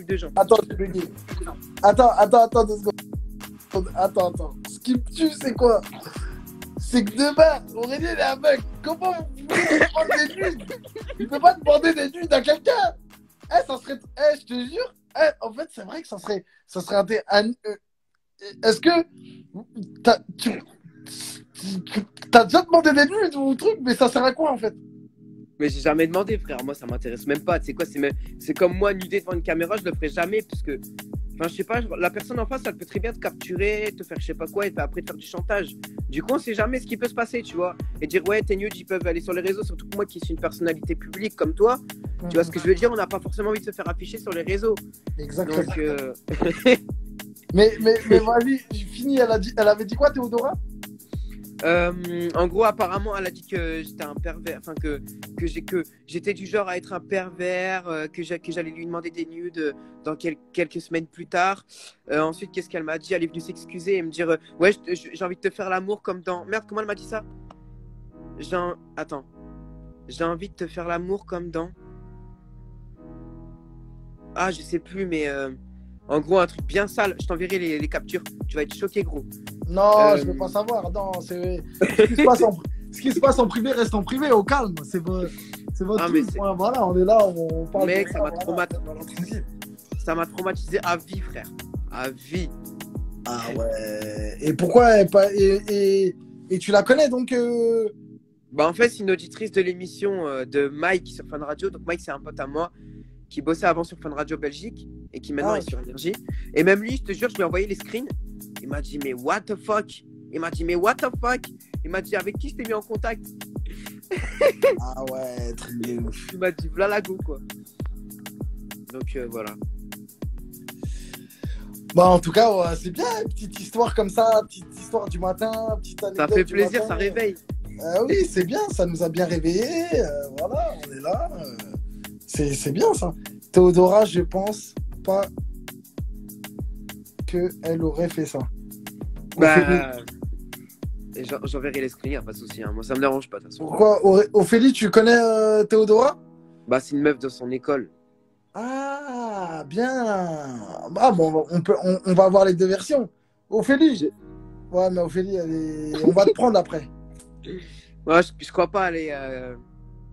Speaker 1: De gens.
Speaker 2: Attends, je vais dire. Attends, 2 secondes. Attends. Ce qui me tue, c'est quoi? C'est que demain, Aurélien est aveugle. Comment vous pouvez demander des nudes? Il peut pas demander des nudes à quelqu'un. Ça serait... je te jure. En fait, c'est vrai que ça serait est-ce que t'as déjà demandé des nudes ou truc, mais ça sert à quoi en fait?
Speaker 1: Mais j'ai jamais demandé, frère. Moi, ça m'intéresse même pas. Tu sais quoi, c'est comme moi, nuder devant une caméra, je le ferai jamais parce que, enfin, je sais pas, la personne en face, elle peut très bien te capturer, te faire je sais pas quoi, et après te faire du chantage. Du coup, on sait jamais ce qui peut se passer, tu vois. Et dire, ouais, tes nudes, ils peuvent aller sur les réseaux, surtout que moi qui suis une personnalité publique comme toi. Tu vois ce que je veux dire? On n'a pas forcément envie de se faire afficher sur les réseaux.
Speaker 2: Exactement.
Speaker 1: Donc,
Speaker 2: mais vas-y, j'ai fini. Elle avait dit quoi, Théodora?
Speaker 1: En gros, apparemment, elle a dit que j'étais un pervers, enfin que j'étais du genre à être un pervers, que j'allais lui demander des nudes dans quelques semaines plus tard. Ensuite, qu'est-ce qu'elle m'a dit? Elle est venue s'excuser et me dire ouais, j'ai envie de te faire l'amour comme dans... Merde, comment elle m'a dit ça? Attends. J'ai envie de te faire l'amour comme dans... Ah, je sais plus, mais... En gros, un truc bien sale. Je t'enverrai les captures. Tu vas être choqué, gros.
Speaker 2: Non, je veux pas savoir. Non, c'est ce qui se passe en privé reste en privé, au calme. C'est votre truc. Voilà, on est là, on parle.
Speaker 1: Mec, ça m'a traumatisé à vie, frère. À vie.
Speaker 2: Ah ouais. Et pourquoi et tu la connais donc
Speaker 1: Bah, en fait, c'est une auditrice de l'émission de Mike sur Fun Radio. Donc, Mike, c'est un pote à moi qui bossait avant sur Fun Radio Belgique et qui maintenant est sur Énergie. Et même lui, je te jure, je lui ai envoyé les screens. Il m'a dit, mais what the fuck? Il m'a dit, mais what the fuck? Il m'a dit, avec qui je t'ai mis en contact?
Speaker 2: Ah ouais, truc de ouf.
Speaker 1: Il m'a dit, voilà la go, quoi. Donc, voilà.
Speaker 2: Bah, en tout cas, ouais, c'est bien, une petite histoire comme ça, petite histoire du matin, petite anecdote.
Speaker 1: Ça fait
Speaker 2: du
Speaker 1: plaisir,
Speaker 2: matin.
Speaker 1: ça réveille.
Speaker 2: Oui, c'est bien, ça nous a bien réveillés. Voilà, on est là. C'est bien ça. Théodora, je pense pas qu'elle aurait fait ça.
Speaker 1: Bah, j'enverrai les screens, pas de souci. Hein. Moi, ça me dérange pas, de toute façon.
Speaker 2: Pourquoi Ophélie, tu connais Théodora?
Speaker 1: Bah, c'est une meuf de son école.
Speaker 2: Ah, bien. Ah, bon, on va avoir les deux versions. Ophélie. Ouais, mais Ophélie, on va te prendre après.
Speaker 1: Ouais, je crois pas aller.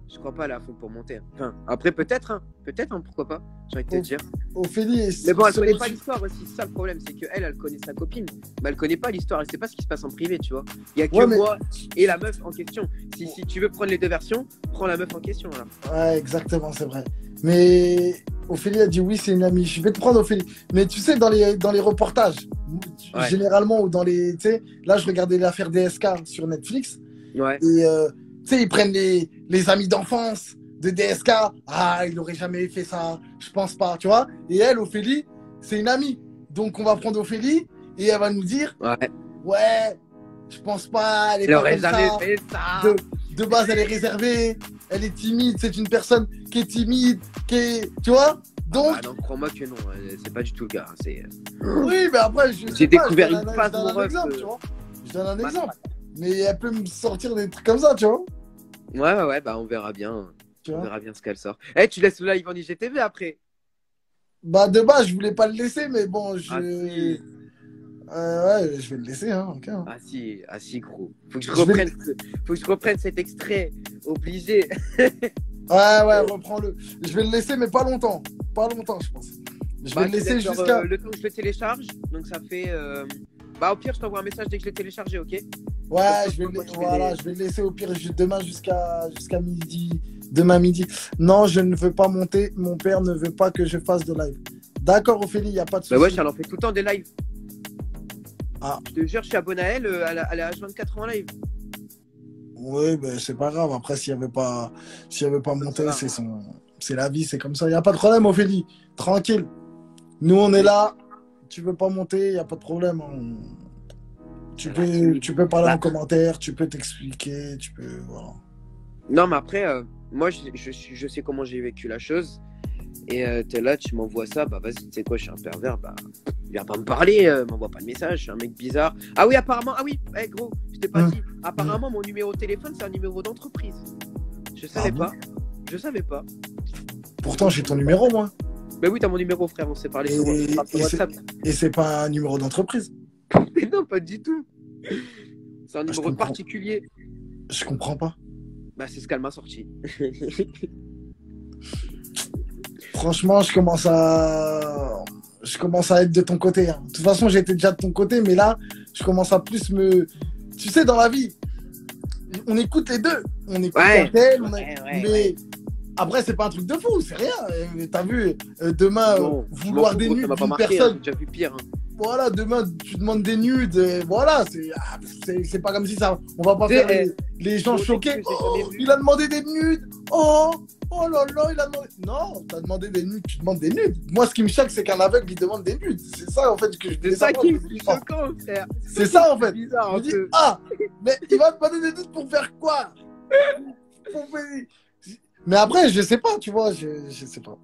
Speaker 1: Je crois pas aller à fond pour monter. Enfin, après, peut-être, hein. Peut-être, hein, pourquoi pas. J'ai envie de te dire.
Speaker 2: Ophélie.
Speaker 1: Mais bon, elle connaît pas l'histoire aussi. C'est ça le problème, c'est qu'elle connaît sa copine, mais elle connaît pas l'histoire. Elle sait pas ce qui se passe en privé, tu vois. Il y a que moi et la meuf en question. Si tu veux prendre les deux versions, prends la meuf en question. Là.
Speaker 2: Ouais, exactement, c'est vrai. Mais Ophélie a dit oui, c'est une amie. Je vais te prendre Ophélie. Mais tu sais, dans les reportages, généralement, ou dans les. Tu sais, là, je regardais l'affaire DSK sur Netflix.
Speaker 1: Ouais.
Speaker 2: Et tu sais, ils prennent les amis d'enfance de DSK. Ah, il n'aurait jamais fait ça. Je pense pas, tu vois. Et elle, Ophélie, c'est une amie. Donc, on va prendre Ophélie et elle va nous dire ouais, je pense pas. Elle
Speaker 1: aurait jamais fait ça.
Speaker 2: De base, elle est réservée. Elle est timide. C'est une personne qui est timide. Tu vois. Donc.
Speaker 1: Ah non, crois-moi que non. C'est pas du tout le cas.
Speaker 2: Oui, mais après,
Speaker 1: j'ai découvert une phase de mon rêve.
Speaker 2: Je donne un exemple. Mais elle peut me sortir des trucs comme ça, tu vois.
Speaker 1: Ouais, bah on verra bien. On verra bien ce qu'elle sort. Eh, tu laisses le live en IGTV après?
Speaker 2: Bah, de base, je voulais pas le laisser, mais bon,
Speaker 1: si.
Speaker 2: ouais, je vais le laisser, hein, ok. Hein.
Speaker 1: Ah si, gros. Faut que je reprenne cet extrait. Obligé.
Speaker 2: Ouais, reprends-le. Je vais le laisser, mais pas longtemps. Pas longtemps, je pense. Je vais le laisser jusqu'à.
Speaker 1: Le temps que je le télécharge, donc ça fait. Bah, au pire, je t'envoie un message dès que je l'ai téléchargé, ok?
Speaker 2: Ouais, je vais le laisser au pire demain jusqu'à midi. Demain midi. Non, je ne veux pas monter. Mon père ne veut pas que je fasse de live. D'accord, Ophélie, il n'y a pas de souci.
Speaker 1: Bah ouais, elle en fait tout le temps des lives.
Speaker 2: Ah.
Speaker 1: Je te jure, je suis abonné à elle. Elle a H24 en live.
Speaker 2: Oui, ben c'est pas grave. Après, s'il n'y avait pas monté, c'est la vie, c'est comme ça. Il n'y a pas de problème, Ophélie. Tranquille. Nous, on est là. Tu veux pas monter, il n'y a pas de problème. Tu peux parler en commentaire, tu peux t'expliquer, voilà.
Speaker 1: Non, mais après, moi, je sais comment j'ai vécu la chose. Et t'es là, tu m'envoies ça, bah vas-y, tu sais quoi, je suis un pervers, bah viens pas me parler, m'envoie pas de message, je suis un mec bizarre. Ah oui, apparemment, gros, je t'ai pas dit. Apparemment, mon numéro de téléphone, c'est un numéro d'entreprise. Je savais pas. Je savais pas.
Speaker 2: Pourtant, j'ai ton numéro, moi.
Speaker 1: Bah oui, t'as mon numéro, frère, on s'est parlé sur WhatsApp.
Speaker 2: Et c'est pas un numéro d'entreprise.
Speaker 1: Mais non, pas du tout. C'est un numéro particulier.
Speaker 2: Je comprends pas.
Speaker 1: Bah, c'est ce qu'elle m'a sorti.
Speaker 2: Franchement, je commence à être de ton côté. Hein. De toute façon, j'étais déjà de ton côté, mais là, je commence à plus me. Tu sais, dans la vie, on écoute les deux. On écoute mais après, c'est pas un truc de fou, c'est rien. T'as vu, demain, vouloir des nudes d'une personne.
Speaker 1: J'ai déjà vu pire. Hein.
Speaker 2: Voilà, demain, tu demandes des nudes. Voilà, c'est pas comme si ça. On va pas faire les gens choqués. Oh, il a demandé des nudes. Oh là là, il a demandé. Non, t'as demandé des nudes, tu demandes des nudes. Moi, ce qui me choque, c'est qu'un aveugle, il demande des nudes. C'est ça, en fait, que je
Speaker 1: C'est ça qui est plus choquant, frère.
Speaker 2: C'est ça, en fait.
Speaker 1: Bizarre,
Speaker 2: je dis, mais il va te demander des nudes pour faire quoi? Mais après, je sais pas, tu vois, je sais pas.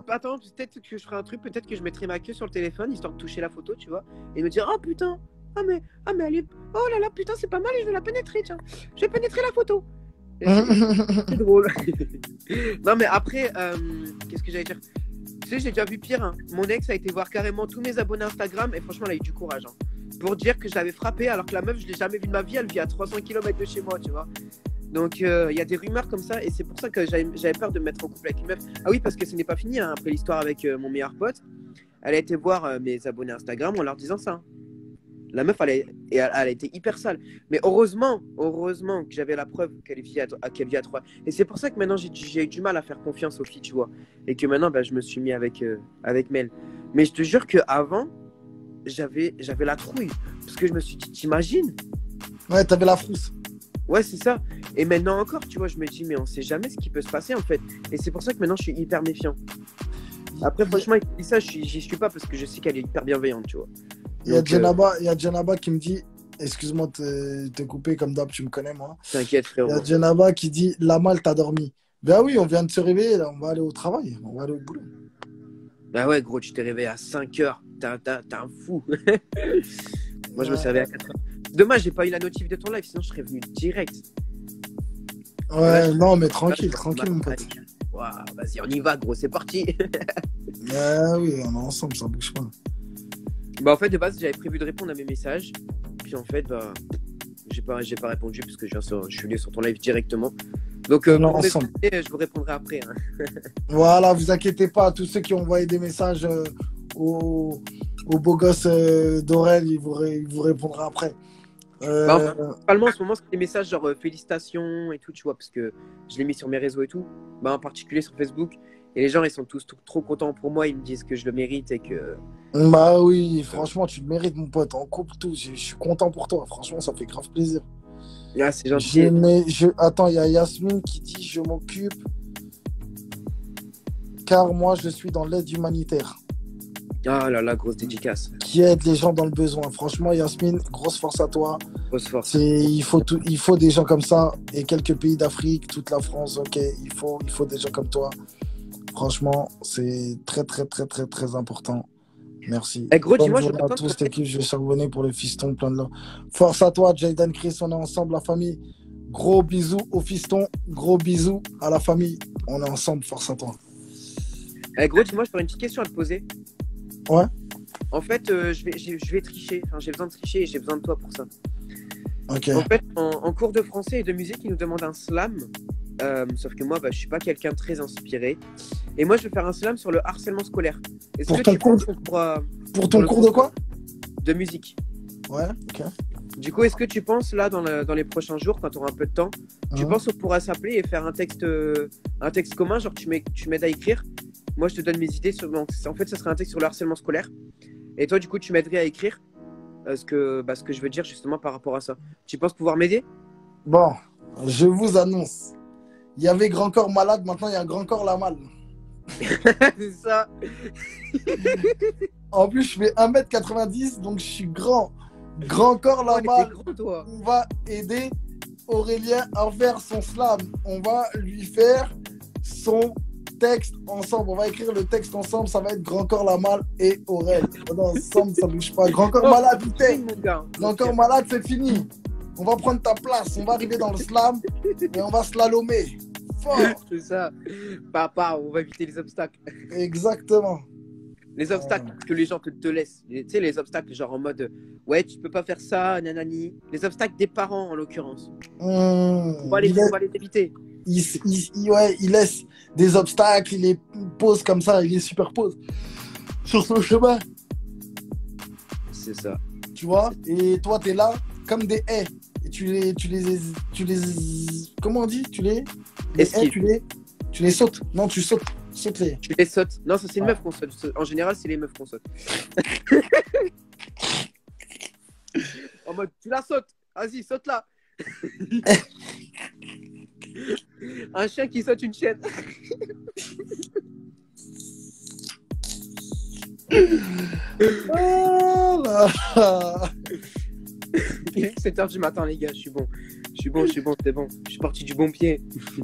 Speaker 1: Attends, peut-être que je ferai un truc, peut-être que je mettrai ma queue sur le téléphone, histoire de toucher la photo, tu vois, et me dire, oh putain, mais elle est. Oh là là, putain, c'est pas mal, et je vais la pénétrer, tiens. Je vais pénétrer la photo. C'est drôle. Non, mais après, qu'est-ce que j'allais dire? Tu sais, j'ai déjà vu pire. Hein. Mon ex a été voir carrément tous mes abonnés Instagram et franchement, elle a eu du courage. Hein, pour dire que je l'avais frappée alors que la meuf, je l'ai jamais vue de ma vie. Elle vit à 300 km de chez moi, tu vois. Donc, il y a des rumeurs comme ça et c'est pour ça que j'avais peur de me mettre en couple avec une meuf. Ah oui, parce que ce n'est pas fini. Hein, après l'histoire avec mon meilleur pote, elle a été voir mes abonnés Instagram en leur disant ça. La meuf, elle a été hyper sale. Mais heureusement que j'avais la preuve qu'elle vit à 3. Et c'est pour ça que maintenant, j'ai eu du mal à faire confiance aux filles, tu vois. Et que maintenant, bah, je me suis mis avec Mel. Mais je te jure qu'avant, j'avais la trouille. Parce que je me suis dit, t'imagines?
Speaker 2: Ouais, t'avais la frousse.
Speaker 1: Ouais, c'est ça. Et maintenant encore, tu vois, je me dis, mais on sait jamais ce qui peut se passer, en fait. Et c'est pour ça que maintenant, je suis hyper méfiant. Après, franchement, ça, j'y suis pas parce que je sais qu'elle est hyper bienveillante, tu vois.
Speaker 2: Il y a Djenaba qui me dit, excuse-moi de te couper comme d'hab, tu me connais moi.
Speaker 1: T'inquiète, frérot.
Speaker 2: Il y a Djenaba qui dit, la malle, t'as dormi. Ben oui, on vient de se réveiller, là, on va aller au travail, on va aller au boulot.
Speaker 1: Bah ouais, gros, tu t'es réveillé à 5h. T'es un fou. Moi, je me suis réveillé à 4h. Dommage, j'ai pas eu la notif de ton live, sinon je serais venu direct.
Speaker 2: Ouais, non, mais tranquille, mon pote.
Speaker 1: Waouh, vas-y, on y va, gros, c'est parti.
Speaker 2: Oui, on est ensemble, ça bouge pas.
Speaker 1: Bah, en fait, de base, j'avais prévu de répondre à mes messages. Puis en fait, bah, j'ai pas répondu parce que je suis venu sur ton live directement. Donc, je vous répondrai après. Hein.
Speaker 2: Voilà, vous inquiétez pas, tous ceux qui ont envoyé des messages au beau gosse d'Aurel, il vous répondra après.
Speaker 1: Principalement en ce moment, c'est des messages genre félicitations et tout, tu vois, parce que je l'ai mis sur mes réseaux et tout, bah, en particulier sur Facebook. Et les gens, ils sont tous trop contents pour moi, ils me disent que je le mérite et que.
Speaker 2: Bah oui, franchement, tu le mérites, mon pote. On coupe tout, je suis content pour toi. Franchement, ça fait grave plaisir.
Speaker 1: Ah, c'est gentil.
Speaker 2: Attends, il y a Yasmine qui dit je m'occupe car moi, je suis dans l'aide humanitaire.
Speaker 1: Ah là là, grosse dédicace.
Speaker 2: Qui aide les gens dans le besoin. Franchement, Yasmine, grosse force à toi.
Speaker 1: Grosse force.
Speaker 2: Il faut des gens comme ça. Et quelques pays d'Afrique, toute la France, ok. Il faut des gens comme toi. Franchement, c'est très, très, très, très, très important. Merci.
Speaker 1: Gros, dis-moi, je
Speaker 2: à tous, cette équipe, je vais charbonner pour les fistons, plein de l'or. Force à toi, Jaydan Chris, on est ensemble, la famille. Gros bisous aux fistons, gros bisous à la famille. On est ensemble, force à toi.
Speaker 1: Gros, dis-moi, je peux une petite question à te poser.
Speaker 2: Ouais.
Speaker 1: En fait, je vais tricher. Enfin, j'ai besoin de tricher et j'ai besoin de toi pour ça.
Speaker 2: Ok.
Speaker 1: En fait, en cours de français et de musique, ils nous demandent un slam. Sauf que moi, bah, je suis pas quelqu'un de très inspiré. Et moi, je vais faire un slam sur le harcèlement scolaire.
Speaker 2: Pour ton cours de quoi?
Speaker 1: De musique.
Speaker 2: Ouais, ok.
Speaker 1: Du coup, est-ce que tu penses, là, dans les prochains jours, quand tu auras un peu de temps, tu penses qu'on pourra s'appeler et faire un texte commun, genre tu m'aides à écrire. Moi, je te donne mes idées. En fait, ça serait un texte sur le harcèlement scolaire. Et toi, du coup, tu m'aiderais à écrire ce que je veux dire justement par rapport à ça. Tu penses pouvoir m'aider?
Speaker 2: Bon, je vous annonce. Il y avait Grand Corps malade, maintenant il y a Grand Corps la malle.
Speaker 1: C'est ça.
Speaker 2: En plus, je fais 1m90, donc je suis grand. Grand Corps la malle. On va aider Aurélien à faire son slam. On va lui faire son texte ensemble. On va écrire le texte ensemble. Ça va être Grand Corps la malle et Aurel. Ensemble, ça bouge pas. Grand Corps malade, Grand Corps malade, c'est fini. On va prendre ta place. On va arriver dans le slam et on va slalomer. Fort.
Speaker 1: C'est ça. Papa, on va éviter les obstacles.
Speaker 2: Exactement.
Speaker 1: Les obstacles que les gens te laissent. Tu sais, les obstacles genre en mode ouais, tu peux pas faire ça, nanani. Les obstacles des parents en l'occurrence. On va les éviter.
Speaker 2: Il laisse des obstacles, il les pose comme ça, il les superpose sur son chemin.
Speaker 1: C'est ça.
Speaker 2: Tu vois? Et toi, tu es là comme des haies. Et tu les comment on dit? Tu les sautes. Non, tu sautes. Saute-les.
Speaker 1: Tu les sautes. Non, ça c'est une meuf qu'on saute. En général, c'est les meufs qu'on saute. En mode, tu la sautes. Vas-y, saute-la. Un chien qui saute une chienne.
Speaker 2: Oh là là.
Speaker 1: Il est 7h du matin, les gars. Je suis bon, c'est bon. Je suis parti du bon pied.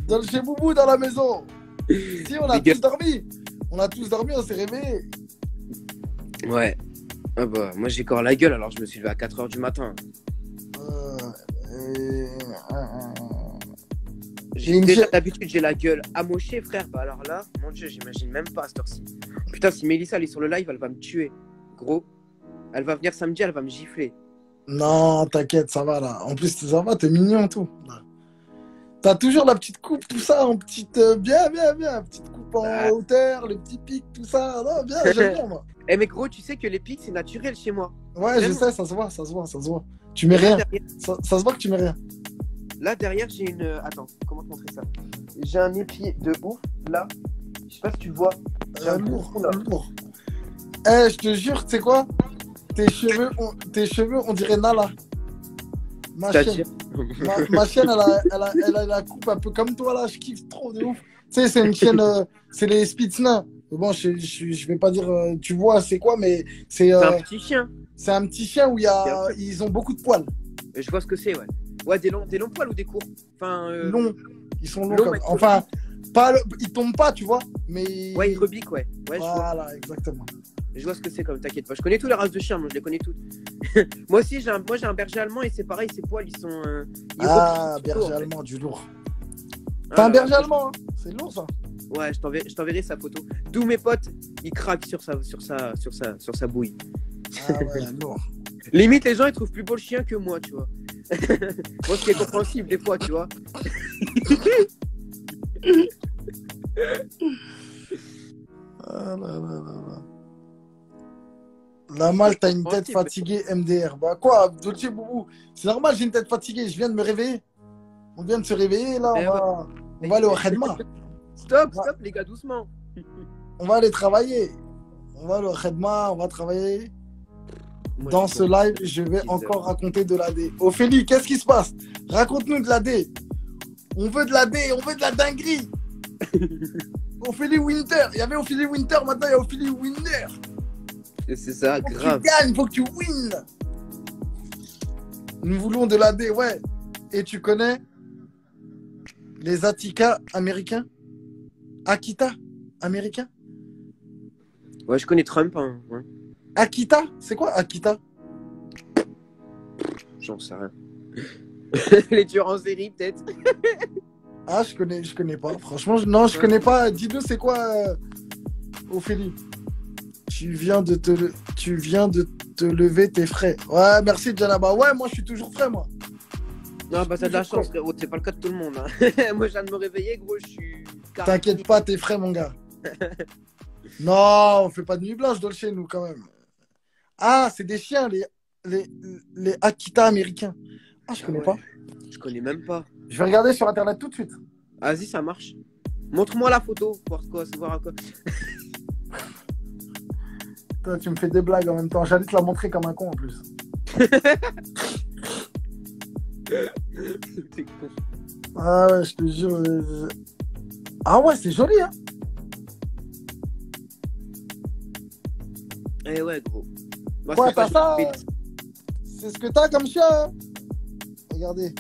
Speaker 2: Dans chez Boubou, dans la maison. Si, on a tous dormi. On s'est réveillés.
Speaker 1: Ouais. Ah bah, moi j'ai encore la gueule, alors je me suis levé à 4h du matin. D'habitude, j'ai la gueule amochée, frère. Bah alors là, mon Dieu, j'imagine même pas à cette heure-ci. Putain, si Mélissa elle est sur le live, elle va me tuer. Gros, elle va venir samedi, elle va me gifler.
Speaker 2: Non, t'inquiète, ça va là. En plus, ça va, t'es mignon tout. T'as toujours la petite coupe, tout ça, en petite. Bien, bien, bien. Petite coupe en hauteur, le petit pic, tout ça. Non, bien, j'aime bien, moi.
Speaker 1: Eh, mais gros, tu sais que les pics, c'est naturel chez moi.
Speaker 2: Ouais,
Speaker 1: Vraiment.
Speaker 2: je sais, ça se voit, ça se voit, ça se voit. Tu mets rien. Ça se voit que tu mais rien.
Speaker 1: Là, derrière, j'ai une. Attends, comment te montrer ça? J'ai un épied de ouf, là. Je sais pas si tu vois. J'ai un
Speaker 2: Lourd,
Speaker 1: trou, là.
Speaker 2: lourd. Eh, je te jure, tu sais quoi? Tes cheveux, on dirait Nala. Ma
Speaker 1: C'est-à-dire
Speaker 2: chienne. Ma chienne, elle a la coupe un peu comme toi, là. Je kiffe trop de ouf. Tu sais, c'est une chienne, c'est les Spitznins. Bon, je vais pas dire, tu vois, c'est quoi, mais c'est
Speaker 1: C'est un petit chien.
Speaker 2: c'est un petit chien où ils ont beaucoup de poils.
Speaker 1: Je vois ce que c'est, ouais. Ouais, des longs poils ou des courts? Enfin,
Speaker 2: Longs. Ils sont longs.
Speaker 1: longs,
Speaker 2: Comme...
Speaker 1: mais
Speaker 2: Enfin, ils tombent pas, tu vois, mais.
Speaker 1: ouais, ils rebiquent, ouais. Ouais,
Speaker 2: Voilà, exactement.
Speaker 1: je vois ce que c'est comme, t'inquiète pas. Je connais toutes les races de chiens, moi, je les connais toutes. Moi aussi, j'ai un berger allemand et c'est pareil, ses poils, ils sont. Ils
Speaker 2: Ah,
Speaker 1: rebiquent,
Speaker 2: berger
Speaker 1: en fait.
Speaker 2: allemand, du lourd.
Speaker 1: Ah,
Speaker 2: T'as un
Speaker 1: ouais,
Speaker 2: berger allemand, hein? C'est lourd, ça.
Speaker 1: Ouais, je t'enverrai sa photo. Tous mes potes, ils craquent sur sa bouille.
Speaker 2: Ah ouais, lourd.
Speaker 1: Limite, les gens, ils trouvent plus beau le chien que moi, tu vois. Moi, ce qui est compréhensible des fois, tu vois.
Speaker 2: Ah là là là là. La malle, t'as une tête fatiguée, MDR. Bah quoi, Dolce Boubou? C'est normal, j'ai une tête fatiguée. Je viens de me réveiller. On vient de se réveiller, là. On va aller au Khedma.
Speaker 1: Stop, les gars, doucement.
Speaker 2: On va aller travailler. On va aller au Khedma, on va travailler.
Speaker 1: Moi,
Speaker 2: Dans
Speaker 1: je
Speaker 2: ce live, je vais
Speaker 1: 10
Speaker 2: encore
Speaker 1: heures.
Speaker 2: raconter de l'AD. Ophélie, qu'est-ce qui se passe? Raconte-nous de l'AD. On veut de l'AD, on veut de la dinguerie. Ophélie Winter. Il y avait Ophélie Winter, maintenant il y a Ophélie Winner.
Speaker 1: C'est ça,
Speaker 2: Faut que
Speaker 1: grave.
Speaker 2: tu gagnes, faut que tu win. Nous voulons de l'AD, ouais. Et tu connais les Attica américains? Akita américain?
Speaker 1: Ouais, je connais Trump, hein. Ouais.
Speaker 2: Akita? C'est quoi Akita?
Speaker 1: J'en sais rien. Les tueurs en série, peut-être.
Speaker 2: Ah, je connais pas. Franchement, non, je connais pas. Dis-nous, c'est quoi, Ophélie? Tu viens de te lever, t'es frais. Ouais, merci, Djanaba. Ouais, moi, je suis toujours frais, moi.
Speaker 1: Non, bah, t'as de la chance, frérot. C'est pas le cas de tout le monde. Hein. Moi, je viens de me réveiller, gros. Je suis.
Speaker 2: T'inquiète pas, t'es frais, mon gars. Non, on fait pas de nuit blanche, Dolce, nous, quand même. Ah, c'est des chiens, les Akita américains. Ah, je connais pas.
Speaker 1: Je connais même pas.
Speaker 2: Je vais regarder sur Internet tout de suite.
Speaker 1: Vas-y, ça marche. Montre-moi la photo pour quoi, savoir à quoi.
Speaker 2: Toi, tu me fais des blagues en même temps. J'allais te la montrer comme un con en plus.
Speaker 1: T'es con.
Speaker 2: Ah ouais, je te jure. Ah ouais, c'est joli, hein.
Speaker 1: Eh ouais, gros. Moi,
Speaker 2: Ouais,
Speaker 1: c'est pas
Speaker 2: t'as ça.
Speaker 1: Félix.
Speaker 2: C'est ce que t'as comme chien, hein. Regardez.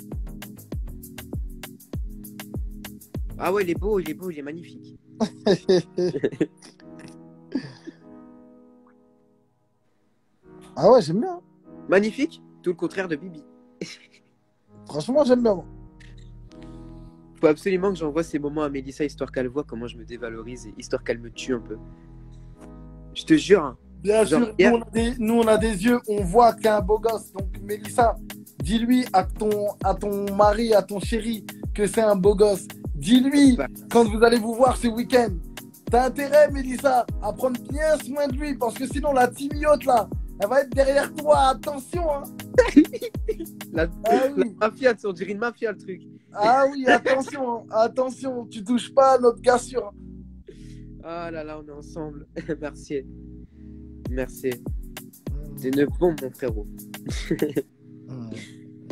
Speaker 1: Ah ouais, il est beau, il est magnifique.
Speaker 2: Ah ouais, j'aime bien.
Speaker 1: Magnifique, tout le contraire de Bibi.
Speaker 2: Franchement, j'aime bien.
Speaker 1: Faut absolument que j'envoie ces moments à Mélissa, histoire qu'elle voit comment je me dévalorise et histoire qu'elle me tue un peu. Je te jure. Hein.
Speaker 2: Bien
Speaker 1: Genre,
Speaker 2: sûr, nous on a des yeux, on voit qu'il y a un beau gosse. Donc, Mélissa, dis-lui à ton mari, à ton chéri que c'est un beau gosse. Dis-lui
Speaker 1: Bah.
Speaker 2: quand vous allez vous voir ce week-end. T'as intérêt, Mélissa, à prendre bien soin de lui parce que sinon, la timiote là, elle va être derrière toi. Attention, hein.
Speaker 1: La
Speaker 2: oui.
Speaker 1: mafia, on dirait une mafia le truc.
Speaker 2: Ah oui, attention, attention, tu touches pas à notre gars sûr.
Speaker 1: Ah là là, on est ensemble. Merci. Merci. T'es ne bon, mon frérot.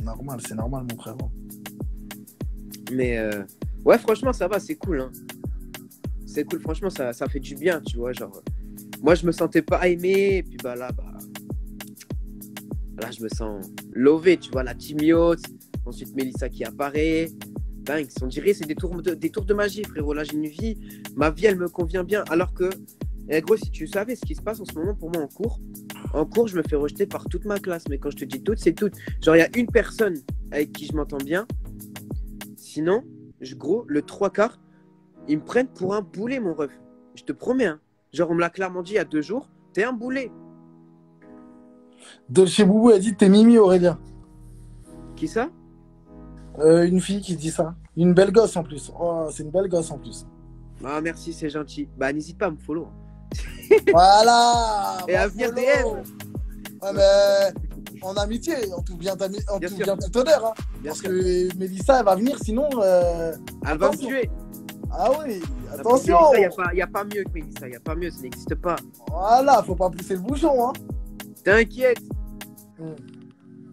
Speaker 2: Normal, c'est normal, mon frérot.
Speaker 1: Mais ouais, franchement, ça va, c'est cool. Hein. C'est cool, franchement, ça fait du bien, tu vois. Genre, moi, je me sentais pas aimé, et puis là, je me sens lové, tu vois, la timiote. Ensuite, Mélissa qui apparaît. Dingue, on dirait c'est des tours de magie, frérot. Là, j'ai une vie. Ma vie, elle me convient bien. Alors que, gros, si tu savais ce qui se passe en ce moment pour moi en cours, je me fais rejeter par toute ma classe. Mais quand je te dis toutes, c'est toutes. Genre, il y a une personne avec qui je m'entends bien. Sinon, gros, le 3/4, ils me prennent pour un boulet, mon ref. Je te promets. Hein. Genre, on me l'a clairement dit il y a 2 jours. T'es un boulet.
Speaker 2: Dolce Boubou a dit t'es Mimi Aurélien.
Speaker 1: Qui ça?
Speaker 2: Une fille qui dit ça. Une belle gosse en plus. Oh, c'est une belle gosse en plus.
Speaker 1: Ah, merci, c'est gentil. Bah, n'hésite pas à me follow.
Speaker 2: Voilà.
Speaker 1: Et à venir DM.
Speaker 2: Ouais, mais en amitié, en tout bien, tout honneur. Hein.
Speaker 1: Bien
Speaker 2: Parce
Speaker 1: sûr.
Speaker 2: que Mélissa, elle va venir, sinon.
Speaker 1: Elle va me
Speaker 2: attention.
Speaker 1: tuer.
Speaker 2: Ah oui,
Speaker 1: Il
Speaker 2: attention.
Speaker 1: n'y a pas mieux que Mélissa. Il n'y a pas mieux, ça n'existe pas.
Speaker 2: Voilà, faut pas pousser le bouchon. Hein.
Speaker 1: T'inquiète.
Speaker 2: Mm.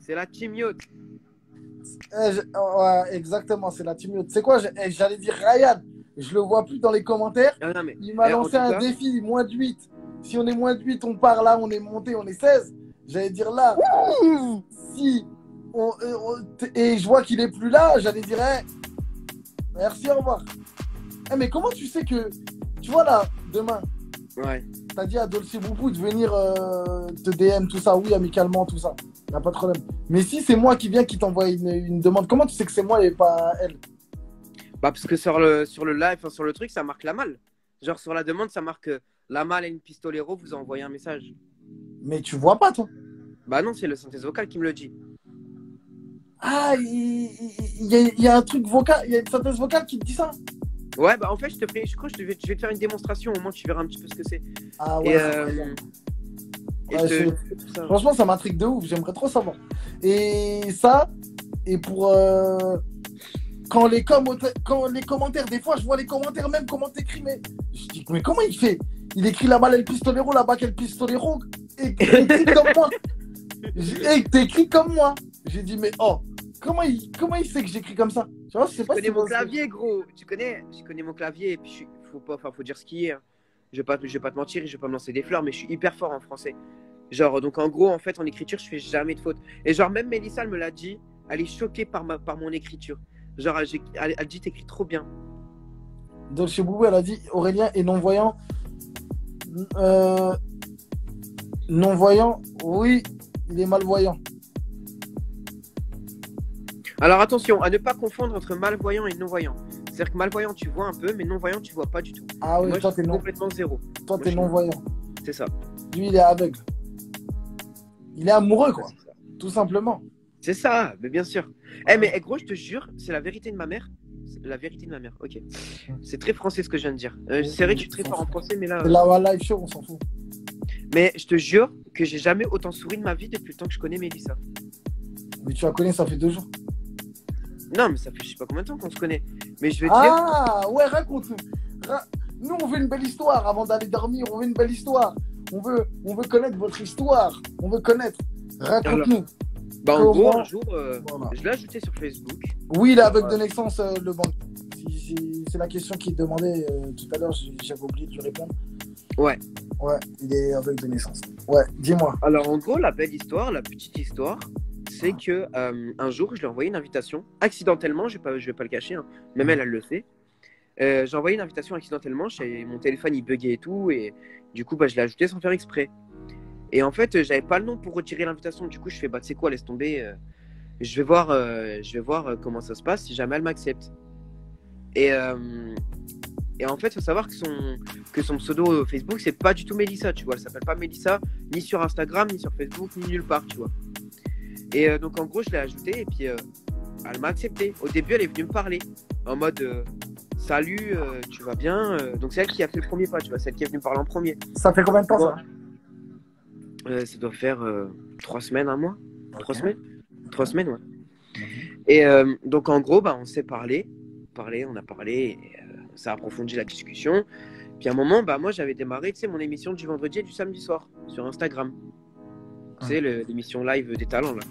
Speaker 1: C'est la team yacht.
Speaker 2: Ouais, exactement, c'est la team yacht. C'est quoi, j'allais dire Ryan. Je le vois plus dans les commentaires.
Speaker 1: Ah, non, mais,
Speaker 2: Il m'a lancé un défi, moins de 8. Si on est moins de 8, on part là, on est monté, on est 16. J'allais dire là, si et je vois qu'il est plus là, j'allais dire merci, au revoir. Mais comment tu sais que, tu vois là, demain,
Speaker 1: ouais.
Speaker 2: t'as dit à Dolce Boubou de venir te DM, tout ça, oui, amicalement, tout ça, y a pas de problème. Mais si c'est moi qui viens qui t'envoie une demande, comment tu sais que c'est moi et pas elle?
Speaker 1: Bah, parce que sur le live, enfin, sur le truc, ça marque la malle. Genre, sur la demande, ça marque la malle et une pistolero vous a envoyé un message.
Speaker 2: Mais tu vois pas, toi?
Speaker 1: Bah non, c'est le synthèse vocal qui me le dit.
Speaker 2: Ah, il y a un truc vocal, il y a une synthèse vocale qui te dit ça?
Speaker 1: Ouais, bah en fait, je crois que je vais te faire une démonstration, au moins tu verras un petit peu ce que c'est.
Speaker 2: Ah ouais, franchement, ça m'intrigue de ouf, j'aimerais trop savoir. Et ça, et pour quand les commentaires, des fois je vois les commentaires même comment t'écris, mais je dis mais comment il fait? Il écrit là-bas le pistolero, là-bas quel pistolero, et t'écris comme moi. Et t'écris comme moi. J'ai dit mais oh, comment il sait que j'écris comme ça? Tu vois, je
Speaker 1: connais mon clavier, gros. Je connais mon clavier et puis faut dire ce qu'il est. Hein. Je vais pas te mentir, je vais pas me lancer des fleurs, mais je suis hyper fort en français. Genre, donc en gros, en fait, en écriture, je fais jamais de faute. Et genre, même Mélissa, elle me l'a dit, elle est choquée par mon écriture. Genre, elle dit, t'écris trop bien.
Speaker 2: Dolce Boubou, elle a dit, Aurélien est non-voyant. Non-voyant, oui, il est malvoyant.
Speaker 1: Alors attention, à ne pas confondre entre malvoyant et non-voyant. C'est-à-dire que malvoyant, tu vois un peu, mais non-voyant, tu vois pas du tout.
Speaker 2: Ah oui,
Speaker 1: moi,
Speaker 2: toi, t'es
Speaker 1: complètement zéro.
Speaker 2: Toi, t'es non-voyant.
Speaker 1: C'est ça.
Speaker 2: Lui, il est aveugle. Il est amoureux, quoi. Tout simplement.
Speaker 1: C'est ça, mais bien sûr. Mais gros, je te jure, c'est la vérité de ma mère. C'est la vérité de ma mère, ok. C'est très français ce que je viens de dire. C'est vrai que je suis très fort en français, mais là...
Speaker 2: C'est la live show, on s'en fout.
Speaker 1: Mais je te jure que j'ai jamais autant souri de ma vie depuis le temps que je connais Mélissa.
Speaker 2: Mais tu la connais, ça fait 2 jours.
Speaker 1: Non, mais ça fait je sais pas combien de temps qu'on se connaît. Mais je vais te
Speaker 2: dire...
Speaker 1: dire...
Speaker 2: Ah, ouais, raconte-nous. Nous, on veut une belle histoire avant d'aller dormir. On veut une belle histoire. On veut connaître votre histoire. On veut connaître. Raconte-nous.
Speaker 1: Bah, en gros, un jour, voilà. Je l'ai ajouté sur Facebook.
Speaker 2: Oui, il est aveugle de naissance, le banc. C'est la question qu'il demandait tout à l'heure. J'avais oublié de lui répondre.
Speaker 1: Ouais.
Speaker 2: Ouais, il est aveugle de naissance. Ouais, dis-moi.
Speaker 1: Alors, en gros, la belle histoire, la petite histoire, c'est que un jour, je lui ai envoyé une invitation. Accidentellement, je vais pas le cacher. Hein. Même elle le sait. J'ai envoyé une invitation accidentellement. Mon téléphone, il buguait et tout. Et du coup, je l'ai ajouté sans faire exprès. Et en fait, j'avais pas le nom pour retirer l'invitation. Du coup, je fais, tu sais quoi, laisse tomber. Je vais voir comment ça se passe si jamais elle m'accepte. Et en fait, il faut savoir que son pseudo Facebook, c'est pas du tout Mélissa, tu vois. Elle s'appelle pas Mélissa, ni sur Instagram, ni sur Facebook, ni nulle part, tu vois. Et donc, en gros, je l'ai ajoutée et puis elle m'a accepté. Au début, elle est venue me parler en mode salut, tu vas bien. Donc, c'est elle qui a fait le premier pas, tu vois. C'est elle qui est venue me parler en premier.
Speaker 2: Ça fait combien de temps, ça
Speaker 1: ça doit faire 3 semaines, un mois. Okay. 3 semaines 3 semaines, ouais. Et donc, en gros, on s'est parlé. On a parlé, et, ça a approfondi la discussion. Puis à un moment, moi, j'avais démarré, tu sais, mon émission du vendredi et du samedi soir sur Instagram. Tu sais, l'émission live des talents, là.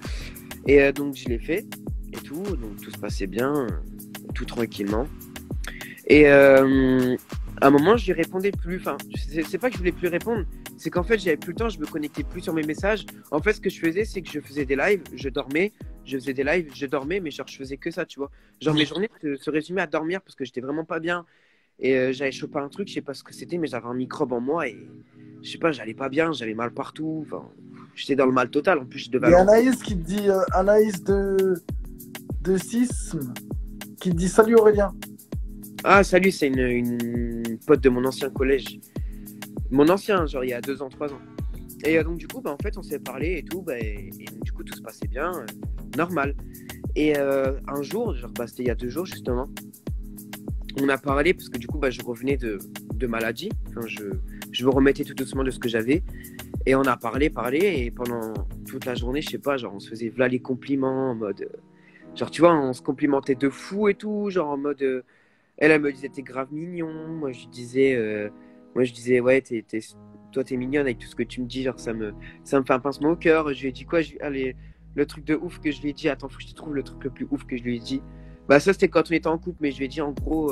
Speaker 1: Et donc, je l'ai fait et tout. Donc, tout se passait bien, tout tranquillement. Et à un moment, je lui répondais plus. Enfin, c'est pas que je voulais plus répondre. C'est qu'en fait, j'avais plus le temps, je me connectais plus sur mes messages. En fait, ce que je faisais, c'est que je faisais des lives, je dormais, je faisais des lives, je dormais, mais genre, je faisais que ça, tu vois. Genre, mes journées se résumaient à dormir parce que j'étais vraiment pas bien. Et j'avais chopé un truc, je sais pas ce que c'était, mais j'avais un microbe en moi et je sais pas, j'allais pas bien, j'avais mal partout. Enfin, j'étais dans le mal total. En plus, je devais.
Speaker 2: Il y a Anaïs qui te dit, Anaïs de Sisme, qui te dit salut Aurélien.
Speaker 1: Ah, salut, c'est une pote de mon ancien collège. Mon ancien, genre il y a 2 ans, 3 ans. Et donc du coup, en fait, on s'est parlé et tout, et du coup, tout se passait bien, normal. Et un jour, genre, bah, c'était il y a 2 jours justement, on a parlé parce que du coup, bah, je revenais de maladie. Enfin, je me remettais tout doucement de ce que j'avais. Et on a parlé, et pendant toute la journée, je sais pas, genre, on se faisait voilà les compliments en mode. Genre, tu vois, on se complimentait de fou et tout, genre en mode. Elle me disait, t'es grave mignon. Moi, je disais, ouais, toi, t'es mignonne avec tout ce que tu me dis. Genre, ça me fait un pincement au cœur. Je lui ai dit quoi? Allez, le truc de ouf que je lui ai dit. Attends, faut que je te trouve le truc le plus ouf que je lui ai dit. Bah, ça, c'était quand on était en couple, mais je lui ai dit, en gros,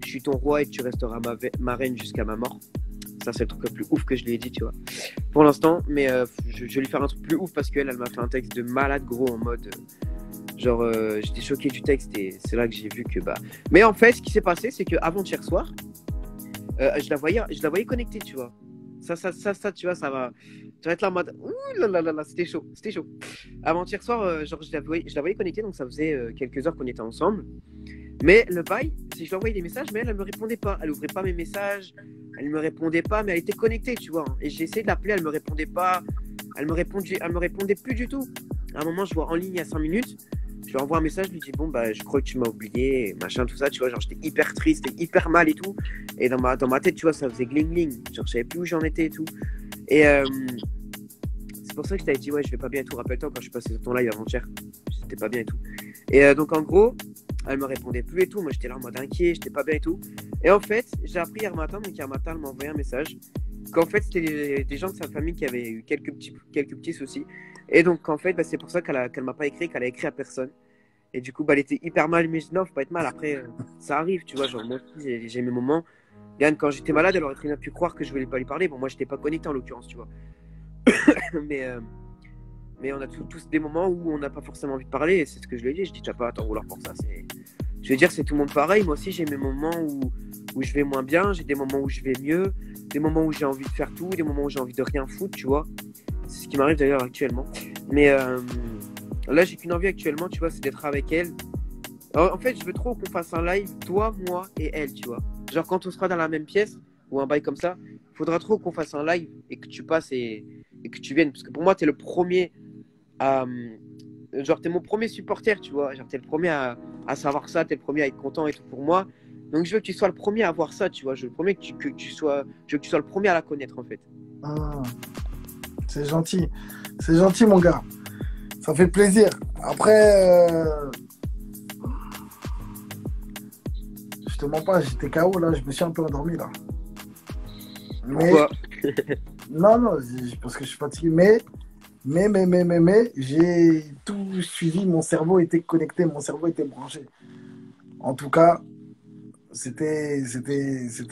Speaker 1: je suis ton roi et tu resteras ma reine jusqu'à ma mort. Ça, c'est le truc le plus ouf que je lui ai dit, tu vois. Pour l'instant, mais je vais lui faire un truc plus ouf parce qu'elle m'a fait un texte de malade, gros, en mode. Genre, j'étais choqué du texte et c'est là que j'ai vu que bah. Mais en fait, ce qui s'est passé, c'est qu'avant-hier soir, je la voyais connectée, tu vois. Ça, tu vois, ça va. Tu vas être là en mode. Ouh là là là, c'était chaud. Avant-hier soir, genre, je la voyais connectée, donc ça faisait quelques heures qu'on était ensemble. Mais le bail, c'est que je lui envoyais des messages, mais elle me répondait pas. Elle ouvrait pas mes messages, elle me répondait pas, mais elle était connectée, tu vois. Et j'ai essayé de l'appeler, elle me répondait pas. Elle me répondait plus du tout. À un moment, je vois en ligne il y a 5 minutes. Je lui envoie un message, je lui dis bon bah je crois que tu m'as oublié, machin tout ça, tu vois, genre j'étais hyper triste, j'étais hyper mal et tout, et dans ma tête, tu vois, ça faisait gling gling, genre je savais plus où j'en étais et tout, et c'est pour ça que je t'avais dit ouais je vais pas bien et tout, rappelle-toi quand je suis passé sur ton live avant-hier, j'étais pas bien et tout, et donc en gros, elle me répondait plus et tout, moi j'étais là en mode inquiet, j'étais pas bien et tout, et en fait j'ai appris hier matin, elle m'a envoyé un message, qu'en fait c'était des gens de sa famille qui avaient eu quelques petits soucis. Et donc, en fait, bah, c'est pour ça qu'elle m'a pas écrit, qu'elle a écrit à personne. Et du coup, bah, elle était hyper mal. Mais je dis, non, faut pas être mal. Après, ça arrive, tu vois. Genre, moi aussi, j'ai mes moments. Yann, quand j'étais malade, elle aurait très bien pu croire que je voulais pas lui parler. Bon, moi, j'étais pas connecté en l'occurrence, tu vois. mais on a tous des moments où on n'a pas forcément envie de parler. Et c'est ce que je lui ai dit. Je dis, tu vas pas à t'en vouloir pour ça. Je veux dire, c'est tout le monde pareil. Moi aussi, j'ai mes moments où je vais moins bien. J'ai des moments où je vais mieux. Des moments où j'ai envie de faire tout. Des moments où j'ai envie de rien foutre, tu vois. C'est ce qui m'arrive d'ailleurs actuellement. Mais là, j'ai qu'une envie actuellement, tu vois, c'est d'être avec elle. Alors, en fait, je veux trop qu'on fasse un live, toi, moi et elle, tu vois. Genre, quand on sera dans la même pièce ou un bail comme ça, il faudra trop qu'on fasse un live et que tu passes et que tu viennes. Parce que pour moi, t'es le premier à. Genre, t'es mon premier supporter, tu vois. Genre, t'es le premier à savoir ça, t'es le premier à être content et tout pour moi. Donc, je veux que tu sois le premier à voir ça, tu vois. Je veux que tu sois le premier à la connaître, en fait.
Speaker 2: Ah. C'est gentil, mon gars. Ça fait plaisir. Après, je te mens pas, j'étais KO là, je me suis un peu endormi là.
Speaker 1: Pourquoi?
Speaker 2: Non, parce que je suis fatigué. Mais, j'ai tout suivi. Mon cerveau était connecté, mon cerveau était branché. En tout cas, c'était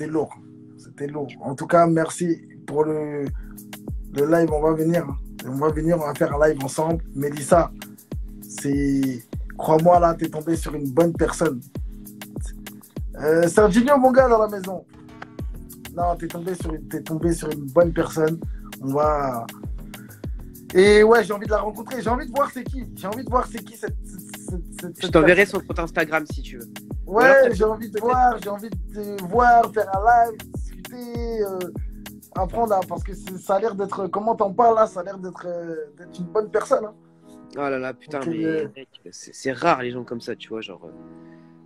Speaker 2: lourd. C'était lourd. En tout cas, merci pour le live. On va venir, on va faire un live ensemble. Mélissa, crois-moi là, t'es tombé sur une bonne personne. Serginho, mon gars, dans la maison. Non, t'es tombé sur une bonne personne. Et ouais, j'ai envie de la rencontrer. J'ai envie de voir c'est qui. Cette
Speaker 1: Je t'enverrai son compte Instagram si tu veux.
Speaker 2: Ouais, j'ai envie de voir, faire un live, discuter, apprendre parce que ça a l'air d'être, comment t'en parles là, ça a l'air d'être une bonne personne. Hein.
Speaker 1: Oh là là, putain, donc, mais mec, c'est rare les gens comme ça, tu vois, genre.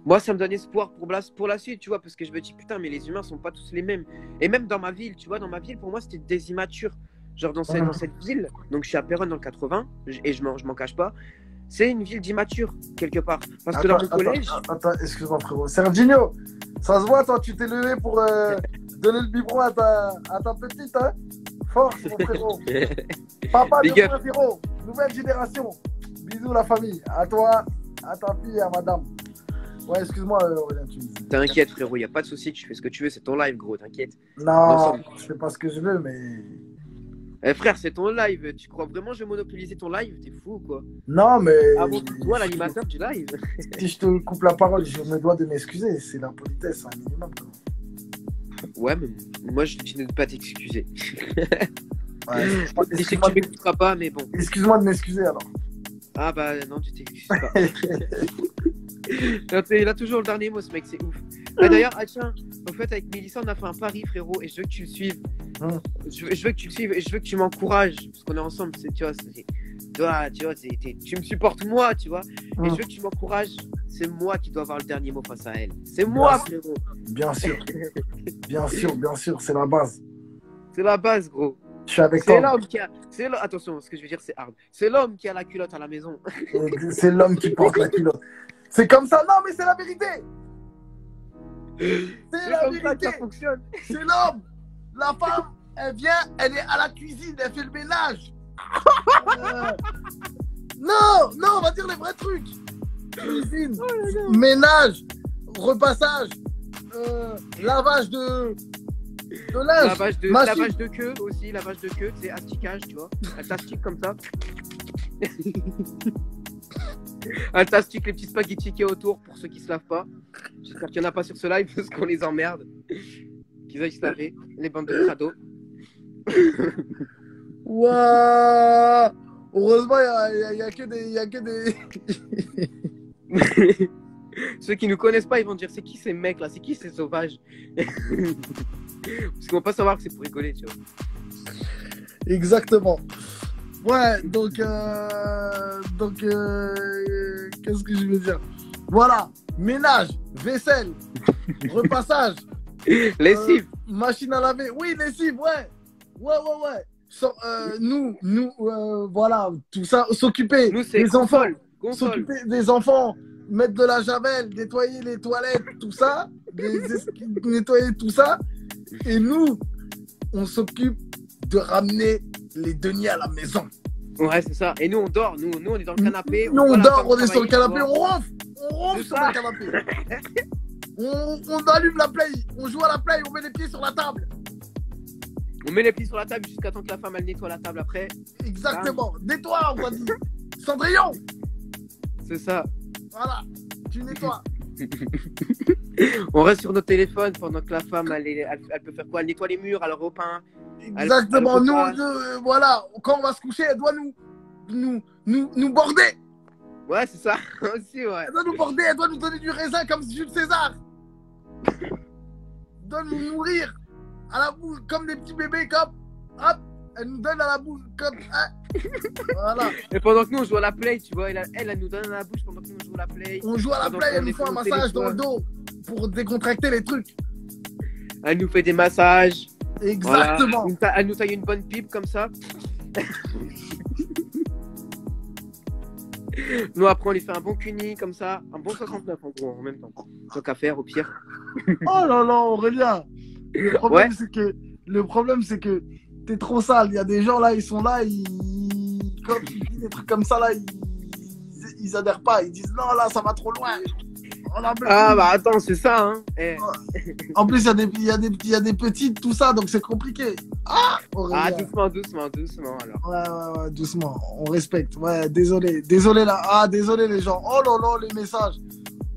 Speaker 1: Moi, ça me donne espoir pour la suite, tu vois, parce que je me dis, putain, mais les humains sont pas tous les mêmes. Et même dans ma ville, tu vois, pour moi, c'était des immatures. Genre dans cette ville, donc je suis à Péronne dans le 80, et je m'en cache pas, c'est une ville d'immatures, quelque part. Parce que dans mon collège...
Speaker 2: Attends, excuse-moi frérot. Serginho, ça se voit, toi, tu t'es levé pour donner le biberon à ta petite, hein. Force, mon frérot. Papa 2.0, nouvelle génération. Bisous la famille. À toi, à ta fille, à madame. Ouais, excuse-moi, Aurélien, tu me dis.
Speaker 1: T'inquiète, frérot, y a pas de souci, tu fais ce que tu veux, c'est ton live, gros, t'inquiète.
Speaker 2: Non, je fais pas ce que je veux, mais...
Speaker 1: frère, c'est ton live, tu crois vraiment que je vais monopoliser ton live? T'es fou, quoi.
Speaker 2: Non, mais...
Speaker 1: Avant toi, l'animateur du live.
Speaker 2: Si je te coupe la parole, je me dois de m'excuser, c'est la politesse, un minimum, quoi.
Speaker 1: Ouais, mais moi, je te dis de ne pas t'excuser.
Speaker 2: Ouais,
Speaker 1: je sais que tu m'écouteras pas, mais bon.
Speaker 2: Excuse-moi de m'excuser, alors.
Speaker 1: Ah bah non, tu t'excuses pas. Il a toujours le dernier mot, ce mec, c'est ouf. Bah, d'ailleurs, tiens, en fait, avec Mélissa, on a fait un pari, frérot, et je veux que tu le suives. Je veux que tu le suives et je veux que tu m'encourages, parce qu'on est ensemble, tu vois. tu vois, tu me supportes moi, tu vois. Et
Speaker 2: Hum.
Speaker 1: je veux que tu m'encourages. C'est moi qui dois avoir le dernier mot face à elle. C'est moi, frérot.
Speaker 2: Bien sûr. Bien sûr, c'est la base.
Speaker 1: C'est la base, gros.
Speaker 2: Je suis avec
Speaker 1: C'est
Speaker 2: toi.
Speaker 1: l'homme qui a. Attention, ce que je veux dire, c'est hard. C'est l'homme qui a la culotte à la maison.
Speaker 2: C'est l'homme qui porte la culotte. C'est comme ça. Non, mais c'est la vérité. C'est la
Speaker 1: comme ça que
Speaker 2: vérité.
Speaker 1: ça fonctionne.
Speaker 2: C'est l'homme. La femme, elle vient, elle est à la cuisine, elle fait le ménage. Non, on va dire les vrais trucs. Cuisine, ménage, repassage, lavage de linge,
Speaker 1: Lavage de queue aussi, lavage de queue, c'est asticage, tu vois. Elle t'astique comme ça. Elle t'astique les petits spaghettis qu'il y a autour pour ceux qui se lavent pas. J'espère qu'il n'y en a pas sur ce live parce qu'on les emmerde. Qu'ils aillent se laver, les bandes de crado.
Speaker 2: Waouh. Heureusement, il y a que des...
Speaker 1: Ceux qui nous connaissent pas, ils vont dire c'est qui ces mecs là, c'est qui ces sauvages. Parce qu'ils vont pas savoir que c'est pour rigoler, tu vois.
Speaker 2: Exactement. Ouais, donc qu'est-ce que je veux dire? Voilà, ménage, vaisselle, repassage,
Speaker 1: Lessive.
Speaker 2: machine à laver. Oui, lessive, ouais. Voilà, tout ça, s'occuper
Speaker 1: Nous, c'est
Speaker 2: des enfants,
Speaker 1: console.
Speaker 2: s'occuper des enfants, mettre de la javel, nettoyer les toilettes, tout ça, nettoyer tout ça. Et nous, on s'occupe de ramener les deniers à la maison.
Speaker 1: Ouais, c'est ça. Et nous, on dort. Nous, on est dans le canapé.
Speaker 2: Nous, on
Speaker 1: voit la
Speaker 2: dort,
Speaker 1: femme
Speaker 2: on est sur le
Speaker 1: travailler,
Speaker 2: canapé,
Speaker 1: tu vois.
Speaker 2: on ronfle
Speaker 1: C'est
Speaker 2: sur
Speaker 1: ça.
Speaker 2: le canapé. On allume la play, on joue à la play, on met les pieds sur la table.
Speaker 1: On met les pieds sur la table jusqu'à temps que la femme elle nettoie la table après.
Speaker 2: Exactement. Nettoie, on va dire. Cendrillon.
Speaker 1: C'est ça.
Speaker 2: Voilà, tu nettoies.
Speaker 1: On reste sur notre téléphone pendant que la femme elle peut faire quoi? Elle nettoie les murs, elle repeint.
Speaker 2: Exactement.
Speaker 1: elle
Speaker 2: Nous,
Speaker 1: repasse.
Speaker 2: voilà, quand on va se coucher, elle doit nous border.
Speaker 1: Ouais, c'est ça aussi, ouais.
Speaker 2: Elle doit nous border, elle doit nous donner du raisin comme Jules César. Elle doit nous nourrir à la bouche comme des petits bébés, comme hop, elle nous donne à la bouche comme voilà.
Speaker 1: Et pendant que nous on joue à la play, tu vois, elle nous donne à la bouche pendant que nous on joue à la play.
Speaker 2: On joue à la
Speaker 1: Pendant
Speaker 2: play,
Speaker 1: qu'on
Speaker 2: elle nous
Speaker 1: est
Speaker 2: fait un
Speaker 1: sur nos
Speaker 2: massage dans le
Speaker 1: téléphones.
Speaker 2: dos pour décontracter les trucs.
Speaker 1: Elle nous fait des massages.
Speaker 2: Exactement.
Speaker 1: Voilà. Elle nous taille une bonne pipe comme ça. Nous après on lui fait un bon cuni comme ça, un bon 69 en gros en même temps. Tant qu'à faire au pire.
Speaker 2: Oh là là, Aurélien. Le problème, c'est que t'es trop sale. Il y a des gens là, ils sont là, quand tu dis des trucs comme ça là, ils adhèrent pas. Ils disent non, là, ça va trop loin.
Speaker 1: Ah bah attends, c'est ça hein.
Speaker 2: En plus, il y a des petites, tout ça, donc c'est compliqué. Ah, Aurélien.
Speaker 1: Doucement alors.
Speaker 2: Ouais, doucement. On respecte. Ouais, désolé là. Ah, désolé les gens. Oh là là, les messages.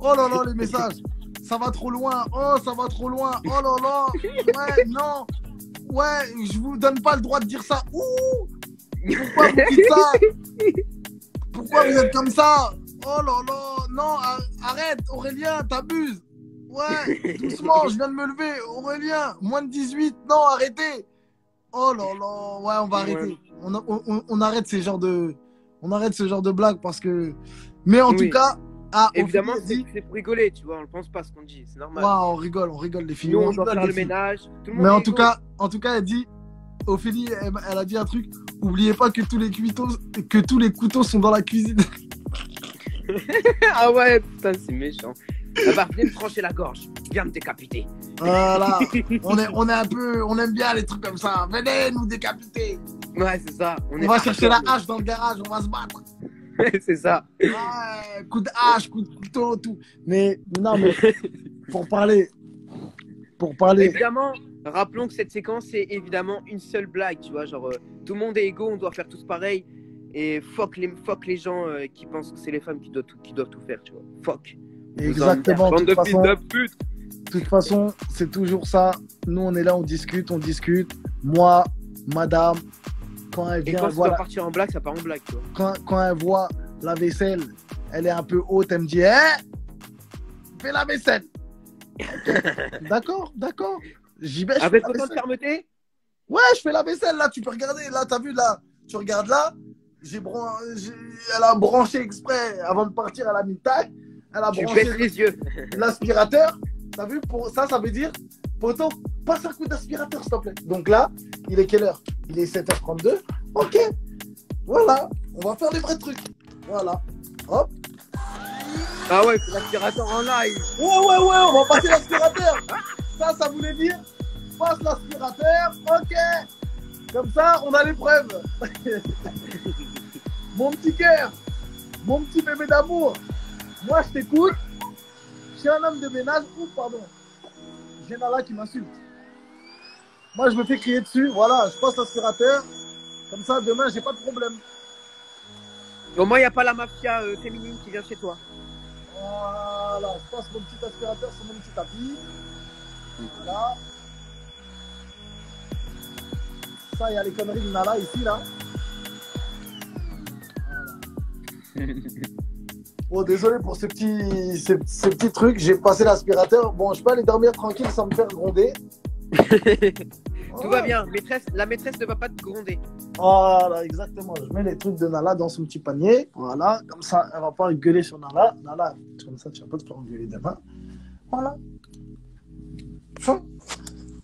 Speaker 2: Oh là là, les messages. Ça va trop loin. Oh, ça va trop loin. Oh là là. Ouais, non. Ouais, je vous donne pas le droit de dire ça. Ouh. Pourquoi vous dites ça? Pourquoi vous êtes comme ça? Oh là là. Non, arrête, Aurélien, t'abuses. Ouais, doucement, je viens de me lever. Aurélien, moins de 18. Non, arrêtez. Oh là là. Ouais, on va arrêter. On arrête ce genre de blagues parce que. Mais en tout cas.
Speaker 1: Évidemment, c'est pour rigoler, tu vois, on ne pense pas ce qu'on dit, c'est normal.
Speaker 2: Ouais, on rigole les filles.
Speaker 1: Nous, on doit faire le ménage. Tout le monde
Speaker 2: mais en tout cas, elle dit, Ophélie, elle a dit un truc. Oubliez pas que tous les couteaux sont dans la cuisine.
Speaker 1: Ah ouais, putain, c'est méchant. Elle va venir me trancher la gorge, viens me décapiter.
Speaker 2: Voilà, on aime bien les trucs comme ça. Venez nous décapiter.
Speaker 1: Ouais, c'est ça.
Speaker 2: On va chercher la hache dans le garage, on va se battre.
Speaker 1: C'est ça.
Speaker 2: Ouais, coup de hache, coup de couteau, tout. Mais non, mais pour parler.
Speaker 1: Évidemment, rappelons que cette séquence, c'est évidemment une seule blague, tu vois. Genre, tout le monde est égaux, on doit faire tous pareil. Et fuck les gens qui pensent que c'est les femmes qui doivent tout faire, tu vois. Fuck.
Speaker 2: Exactement.
Speaker 1: Bande de fils de pute.
Speaker 2: De toute façon, c'est toujours ça. Nous, on est là, on discute. Moi, madame, quand elle vient.
Speaker 1: Et quand ça doit partir en blague, ça part en blague, tu vois.
Speaker 2: Quand elle voit la vaisselle, elle est un peu haute, elle me dit fais la vaisselle. D'accord. J'y vais.
Speaker 1: Avec autant de fermeté?
Speaker 2: Ouais, je fais la vaisselle là, tu peux regarder. Là, t'as vu là, tu regardes là. Elle a branché exprès avant de partir, elle a mis tac. Elle a
Speaker 1: Tu
Speaker 2: branché
Speaker 1: baisses les yeux.
Speaker 2: l'aspirateur. T'as vu, pour ça, ça veut dire, poto, passe un coup d'aspirateur, s'il te plaît. Donc là, il est quelle heure? Il est 7h32. Ok, voilà, on va faire les vrais trucs. Voilà, hop.
Speaker 1: Ah ouais, c'est l'aspirateur en live.
Speaker 2: Ouais, on va passer l'aspirateur. Ça voulait dire, passe l'aspirateur, ok. Comme ça, on a les preuves. Mon petit cœur, mon petit bébé d'amour, moi je t'écoute. Je suis un homme de ménage. Ouh, pardon. J'ai Nala qui m'insulte. Moi je me fais crier dessus. Voilà, je passe l'aspirateur. Comme ça, demain, j'ai pas de problème.
Speaker 1: Au moins, il n'y a pas la mafia féminine qui vient chez toi.
Speaker 2: Voilà, je passe mon petit aspirateur sur mon petit tapis. Voilà. Ça, il y a les conneries de Nala ici, là. Voilà. Oh, désolé pour ces petits trucs. J'ai passé l'aspirateur. Bon, je peux aller dormir tranquille sans me faire gronder.
Speaker 1: Tout va bien. La maîtresse ne va pas te gronder.
Speaker 2: Voilà, exactement. Je mets les trucs de Nala dans son petit panier. Voilà, comme ça, elle va pas gueuler sur Nala. Nala, comme ça, tu vas pas te faire engueuler demain. Voilà.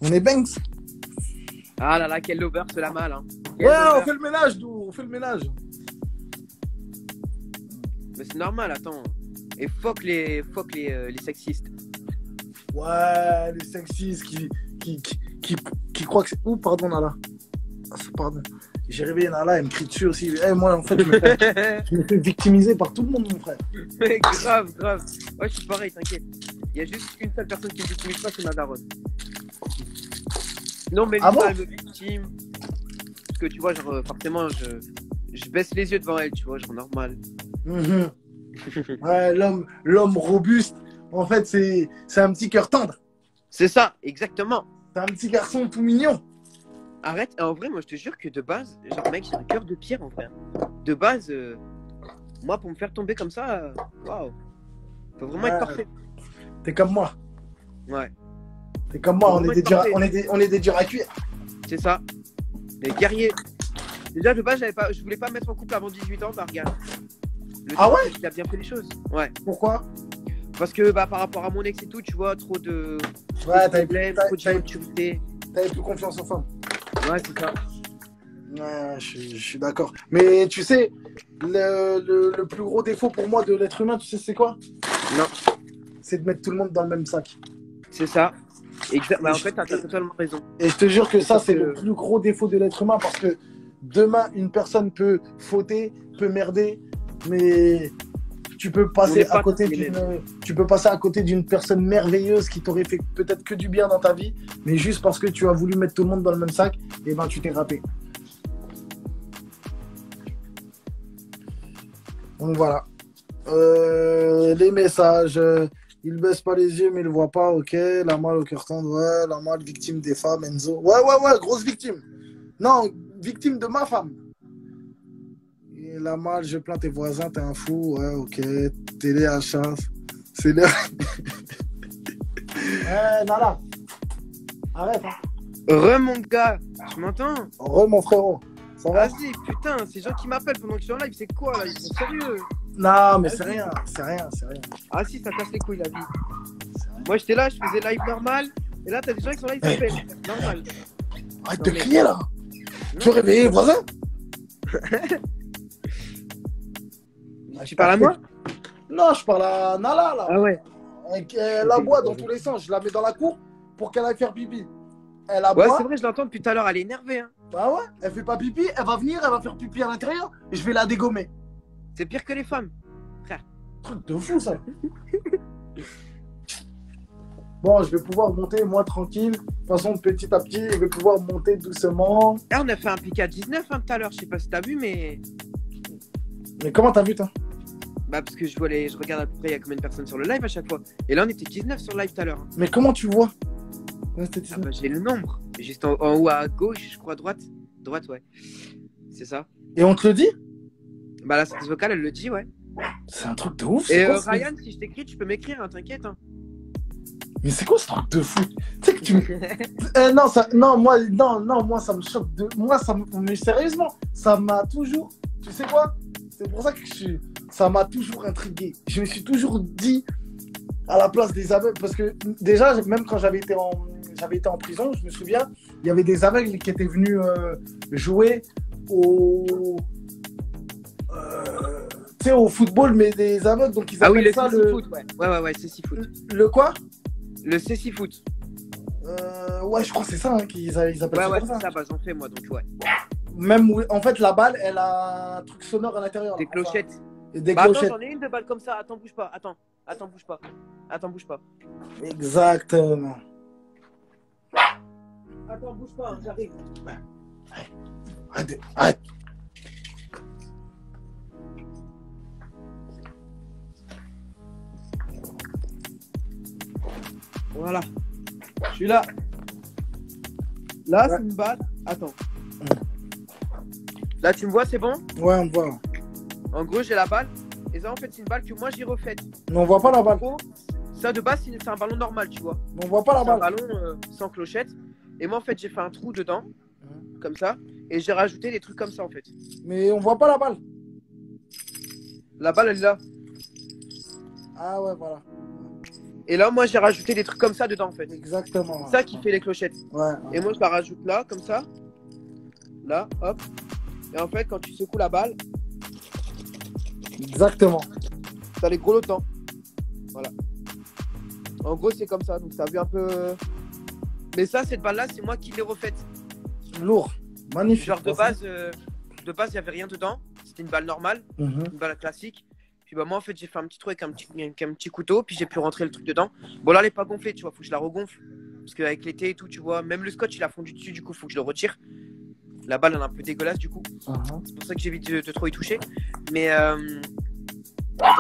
Speaker 2: On est banks.
Speaker 1: Ah là là, quel lover, c'est la mal. Hein.
Speaker 2: Ouais, on fait le ménage, nous. On fait le ménage.
Speaker 1: Mais c'est normal, attends. Et fuck les sexistes.
Speaker 2: Ouais, les sexistes qui croient que c'est... Ouh, pardon, Nala. Ah, pardon. J'ai réveillé Nala, elle me crie dessus aussi. Moi, en fait, je me fais victimiser par tout le monde, mon frère.
Speaker 1: grave. Ouais, je suis pareil, t'inquiète. Il y a juste une seule personne qui me victimise pas, c'est ma daronne. Non, mais
Speaker 2: bon
Speaker 1: elle me victime. Parce que tu vois, genre, forcément, je baisse les yeux devant elle, tu vois, genre normal.
Speaker 2: Ouais, l'homme robuste, en fait, c'est un petit cœur tendre.
Speaker 1: C'est ça, exactement.
Speaker 2: C'est un petit garçon tout mignon.
Speaker 1: Arrête, en vrai, moi je te jure que de base, genre mec, j'ai un cœur de pierre en vrai. De base, moi pour me faire tomber comme ça, waouh. Faut vraiment être parfait.
Speaker 2: T'es comme moi.
Speaker 1: Ouais.
Speaker 2: T'es comme moi, on est des durs à cuire.
Speaker 1: C'est ça. Les guerriers. Déjà de base, je voulais pas me mettre en couple avant 18 ans, bah regarde.
Speaker 2: Ah ouais?
Speaker 1: Il a bien fait les choses. Ouais.
Speaker 2: Pourquoi?
Speaker 1: Parce que par rapport à mon ex et tout, tu vois, trop de
Speaker 2: problèmes,
Speaker 1: trop d'immaturité.
Speaker 2: T'avais plus confiance aux femmes.
Speaker 1: Ouais, c'est ça.
Speaker 2: Ouais, je suis d'accord. Mais tu sais, le plus gros défaut pour moi de l'être humain, tu sais c'est quoi?
Speaker 1: Non.
Speaker 2: C'est de mettre tout le monde dans le même sac.
Speaker 1: C'est ça. Bah, en fait, t'as totalement raison.
Speaker 2: Et je te jure que ça, c'est le plus gros défaut de l'être humain parce que demain, une personne peut fauter, peut merder, mais tu peux passer à côté d'une personne merveilleuse qui t'aurait fait peut-être que du bien dans ta vie, mais juste parce que tu as voulu mettre tout le monde dans le même sac, et ben tu t'es râpé. Donc voilà. Les messages. Il baisse pas les yeux mais il voit pas, ok. La malle au cœur tendre, ouais. La malle victime des femmes, Enzo. Ouais, grosse victime. Non, victime de ma femme. Et la malle, je plains tes voisins, t'es un fou, ouais, ok. Téléachat, c'est l'heure. Nala. Arrête, hein.
Speaker 1: Mon gars, tu m'entends?
Speaker 2: Mon frérot. Ça va?
Speaker 1: Vas-y, putain, ces gens qui m'appellent pendant que je suis en live, c'est quoi là? Ils sont sérieux?
Speaker 2: Non, mais c'est rien.
Speaker 1: Ah si, ça casse les couilles la vie. Moi j'étais là, je faisais live normal, et là t'as des gens qui sont là, ils s'appellent. Normal.
Speaker 2: Arrête de crier là. Tu veux réveiller les voisins?
Speaker 1: Tu parles à moi?
Speaker 2: Non, je parle à Nala là.
Speaker 1: Ah ouais.
Speaker 2: Elle aboie dans tous les sens. Je la mets dans la cour pour qu'elle aille faire pipi. Elle aboie.
Speaker 1: Ouais, c'est vrai, je l'entends depuis tout à l'heure, elle est énervée. Hein.
Speaker 2: Bah ouais, elle fait pas pipi, elle va venir, elle va faire pipi à l'intérieur et je vais la dégommer.
Speaker 1: C'est pire que les femmes, frère.
Speaker 2: Truc de fou ça. Bon, je vais pouvoir monter moi tranquille. De toute façon, petit à petit, je vais pouvoir monter doucement.
Speaker 1: Là, on a fait un pic à 19 hein, tout à l'heure, je sais pas si t'as vu, mais.
Speaker 2: Mais comment t'as vu toi?
Speaker 1: Bah, parce que je regarde à peu près il y a combien de personnes sur le live à chaque fois. Et là, on était 19 sur le live tout à l'heure. Hein.
Speaker 2: Mais comment tu vois?
Speaker 1: Ah bah, j'ai le nombre. Juste en haut à gauche, je crois, droite. Droite, ouais. C'est ça.
Speaker 2: Et on te le dit?
Speaker 1: Bah, la séquence vocale, elle le dit, ouais.
Speaker 2: C'est un truc de ouf.
Speaker 1: Et Ryan, si je t'écris, tu peux m'écrire, hein, t'inquiète. Hein.
Speaker 2: Mais c'est quoi ce truc de fou? Tu sais que tu me... moi ça me choque de... Mais sérieusement, ça m'a toujours tu sais quoi? C'est pour ça que ça m'a toujours intrigué. Je me suis toujours dit, à la place des aveugles, parce que déjà, même quand j'avais été en prison, je me souviens, il y avait des aveugles qui étaient venus jouer au football, mais des aveugles, donc ils appellent ça
Speaker 1: le foot, ouais, c'est foot.
Speaker 2: Le quoi?
Speaker 1: Le CC foot.
Speaker 2: Ouais, je crois que c'est ça qu'ils appellent ça.
Speaker 1: Ouais, c'est ça, bah, j'en fais moi, donc ouais.
Speaker 2: Même où, en fait, la balle, elle a un truc sonore à l'intérieur.
Speaker 1: Des clochettes.
Speaker 2: Des
Speaker 1: bah,
Speaker 2: clochettes.
Speaker 1: Attends, j'en ai une de balle comme ça. Attends, bouge pas. Attends, bouge pas.
Speaker 2: Exactement.
Speaker 1: Attends, bouge pas, hein, j'arrive.
Speaker 2: Arrête.
Speaker 1: Voilà. Je suis là. Là, c'est une balle. Attends. Là, tu me vois, c'est bon?
Speaker 2: Ouais, on me voit.
Speaker 1: En gros, j'ai la balle. Et ça, en fait, c'est une balle que moi, j'ai refaite.
Speaker 2: Mais on voit pas la balle.
Speaker 1: En gros, ça, de base, c'est un ballon normal, tu vois.
Speaker 2: Mais on voit pas la balle.
Speaker 1: C'est un ballon sans clochette. Et moi, en fait, j'ai fait un trou dedans. Comme ça. Et j'ai rajouté des trucs comme ça, en fait.
Speaker 2: Mais on voit pas la balle.
Speaker 1: La balle, elle est là.
Speaker 2: Ah ouais, voilà.
Speaker 1: Et là, moi, j'ai rajouté des trucs comme ça dedans, en fait.
Speaker 2: Exactement.
Speaker 1: C'est ça qui fait les clochettes.
Speaker 2: Ouais.
Speaker 1: Et moi, je la rajoute là, comme ça. Là, hop. Et en fait, quand tu secoues la balle,
Speaker 2: exactement.
Speaker 1: t'as les gros lotants. Voilà. En gros, c'est comme ça. Donc, ça a vu un peu. Mais ça, cette balle-là, c'est moi qui l'ai refaite.
Speaker 2: Lourd. Magnifique.
Speaker 1: Genre, de base, il n'y avait rien dedans. C'était une balle normale, une balle classique. Puis bah, moi, en fait, j'ai fait un petit trou avec un petit couteau. Puis j'ai pu rentrer le truc dedans. Bon, là, elle n'est pas gonflée, tu vois. Faut que je la regonfle. Parce qu'avec l'été et tout, tu vois, même le scotch, il a fondu dessus. Du coup, faut que je le retire. La balle, elle est un peu dégueulasse, du coup. C'est pour ça que j'évite de trop y toucher. Mais attends,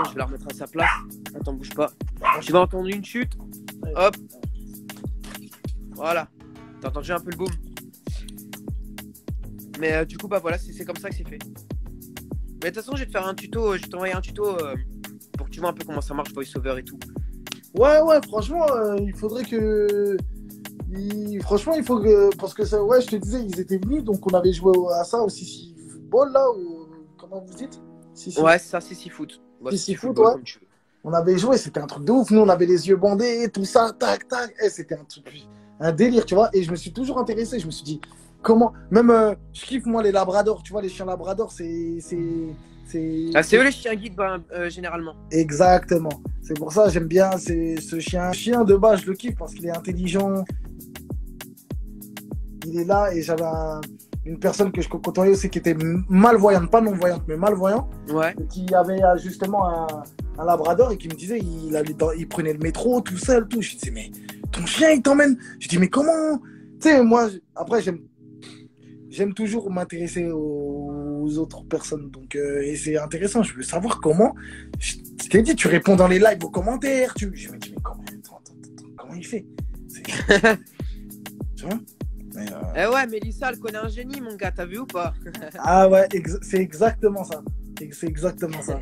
Speaker 1: je vais la remettre à sa place. Attends, bouge pas. Tu vas entendre une chute. Hop. Voilà. T'as entendu un peu le boom. Mais du coup, bah voilà, c'est comme ça que c'est fait. Mais de toute façon, je vais te faire un tuto. Je vais t'envoyer un tuto pour que tu vois un peu comment ça marche, VoiceOver et tout.
Speaker 2: Ouais, franchement, il faudrait que. Franchement, il faut que. Parce que ça, ouais, je te disais, ils étaient venus, donc on avait joué à ça au CC Football, là, ou. Comment vous dites?
Speaker 1: Ouais, ça, c'est foot.
Speaker 2: Ouais, CC Foot, ouais. On avait joué, c'était un truc de ouf. Nous, on avait les yeux bandés, tout ça, tac, tac. C'était un délire, tu vois. Et je me suis toujours intéressé. Je me suis dit, comment. Même, je kiffe, moi, les labradors, tu vois, les chiens labradors, c'est
Speaker 1: eux les chiens guides, généralement.
Speaker 2: Exactement. C'est pour ça j'aime bien ce chien. Chien de base, je le kiffe parce qu'il est intelligent. Il est là et j'avais une personne que je côtoyais aussi qui était malvoyante, pas non-voyante, mais malvoyante.
Speaker 1: Ouais.
Speaker 2: Qui avait justement un labrador et qui me disait il prenait le métro tout seul, tout. Je disais, mais ton chien, il t'emmène. Je dis, mais comment? Tu sais, moi, après, j'aime toujours m'intéresser aux autres personnes. Donc, et c'est intéressant. Je veux savoir comment. Je t'ai dit, tu réponds dans les lives aux commentaires. Je me dis, mais comment il fait? Tu vois?
Speaker 1: Ouais, Mélissa, elle connaît un génie, mon gars. T'as vu ou pas?
Speaker 2: Ah ouais, c'est exactement ça. C'est exactement ça.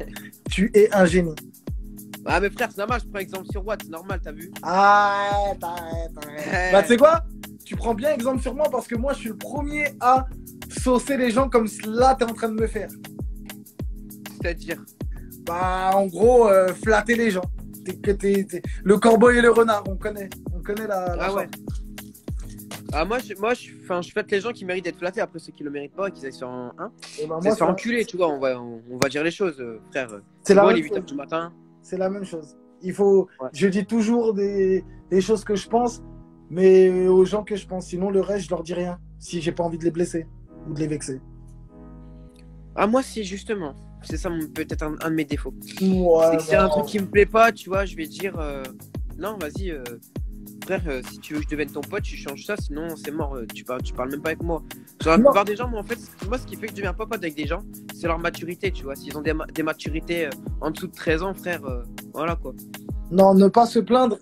Speaker 2: Tu es un génie.
Speaker 1: Ah, mais frère, c'est normal. Je prends exemple sur Watt. C'est normal, t'as vu?
Speaker 2: Arrête. Bah, tu sais quoi? Tu prends bien exemple sur moi parce que moi, je suis le premier à saucer les gens comme là, t'es en train de me faire.
Speaker 1: C'est-à-dire?
Speaker 2: Bah, en gros, flatter les gens. Le corbeau et le renard, on connaît la
Speaker 1: Ah ouais.
Speaker 2: chose.
Speaker 1: Ah, moi, je flatte les gens qui méritent d'être flattés. Après, ceux qui le méritent pas, qu'ils aillent se faire
Speaker 2: Moi,
Speaker 1: faire enculer, tu vois. On va dire les choses, frère.
Speaker 2: C'est la
Speaker 1: bon,
Speaker 2: même
Speaker 1: les 8h
Speaker 2: chose.
Speaker 1: du matin.
Speaker 2: C'est la même chose. Il faut.
Speaker 1: Ouais.
Speaker 2: Je dis toujours des choses que je pense, mais aux gens que je pense. Sinon, le reste, je leur dis rien. Si j'ai pas envie de les blesser ou de les vexer.
Speaker 1: Ah, moi, si, justement. C'est ça, peut-être un de mes défauts.
Speaker 2: Ouais,
Speaker 1: c'est que s'il y a un truc qui me plaît pas, tu vois, je vais dire non, vas-y, frère, si tu veux que je devienne ton pote, tu changes ça, sinon c'est mort, tu parles même pas avec moi. Sur la plupart des gens, moi, en fait, ce qui fait que je deviens pas pote avec des gens, c'est leur maturité, tu vois. S'ils ont des maturités en dessous de 13 ans, frère, voilà quoi.
Speaker 2: Non, ne pas se plaindre,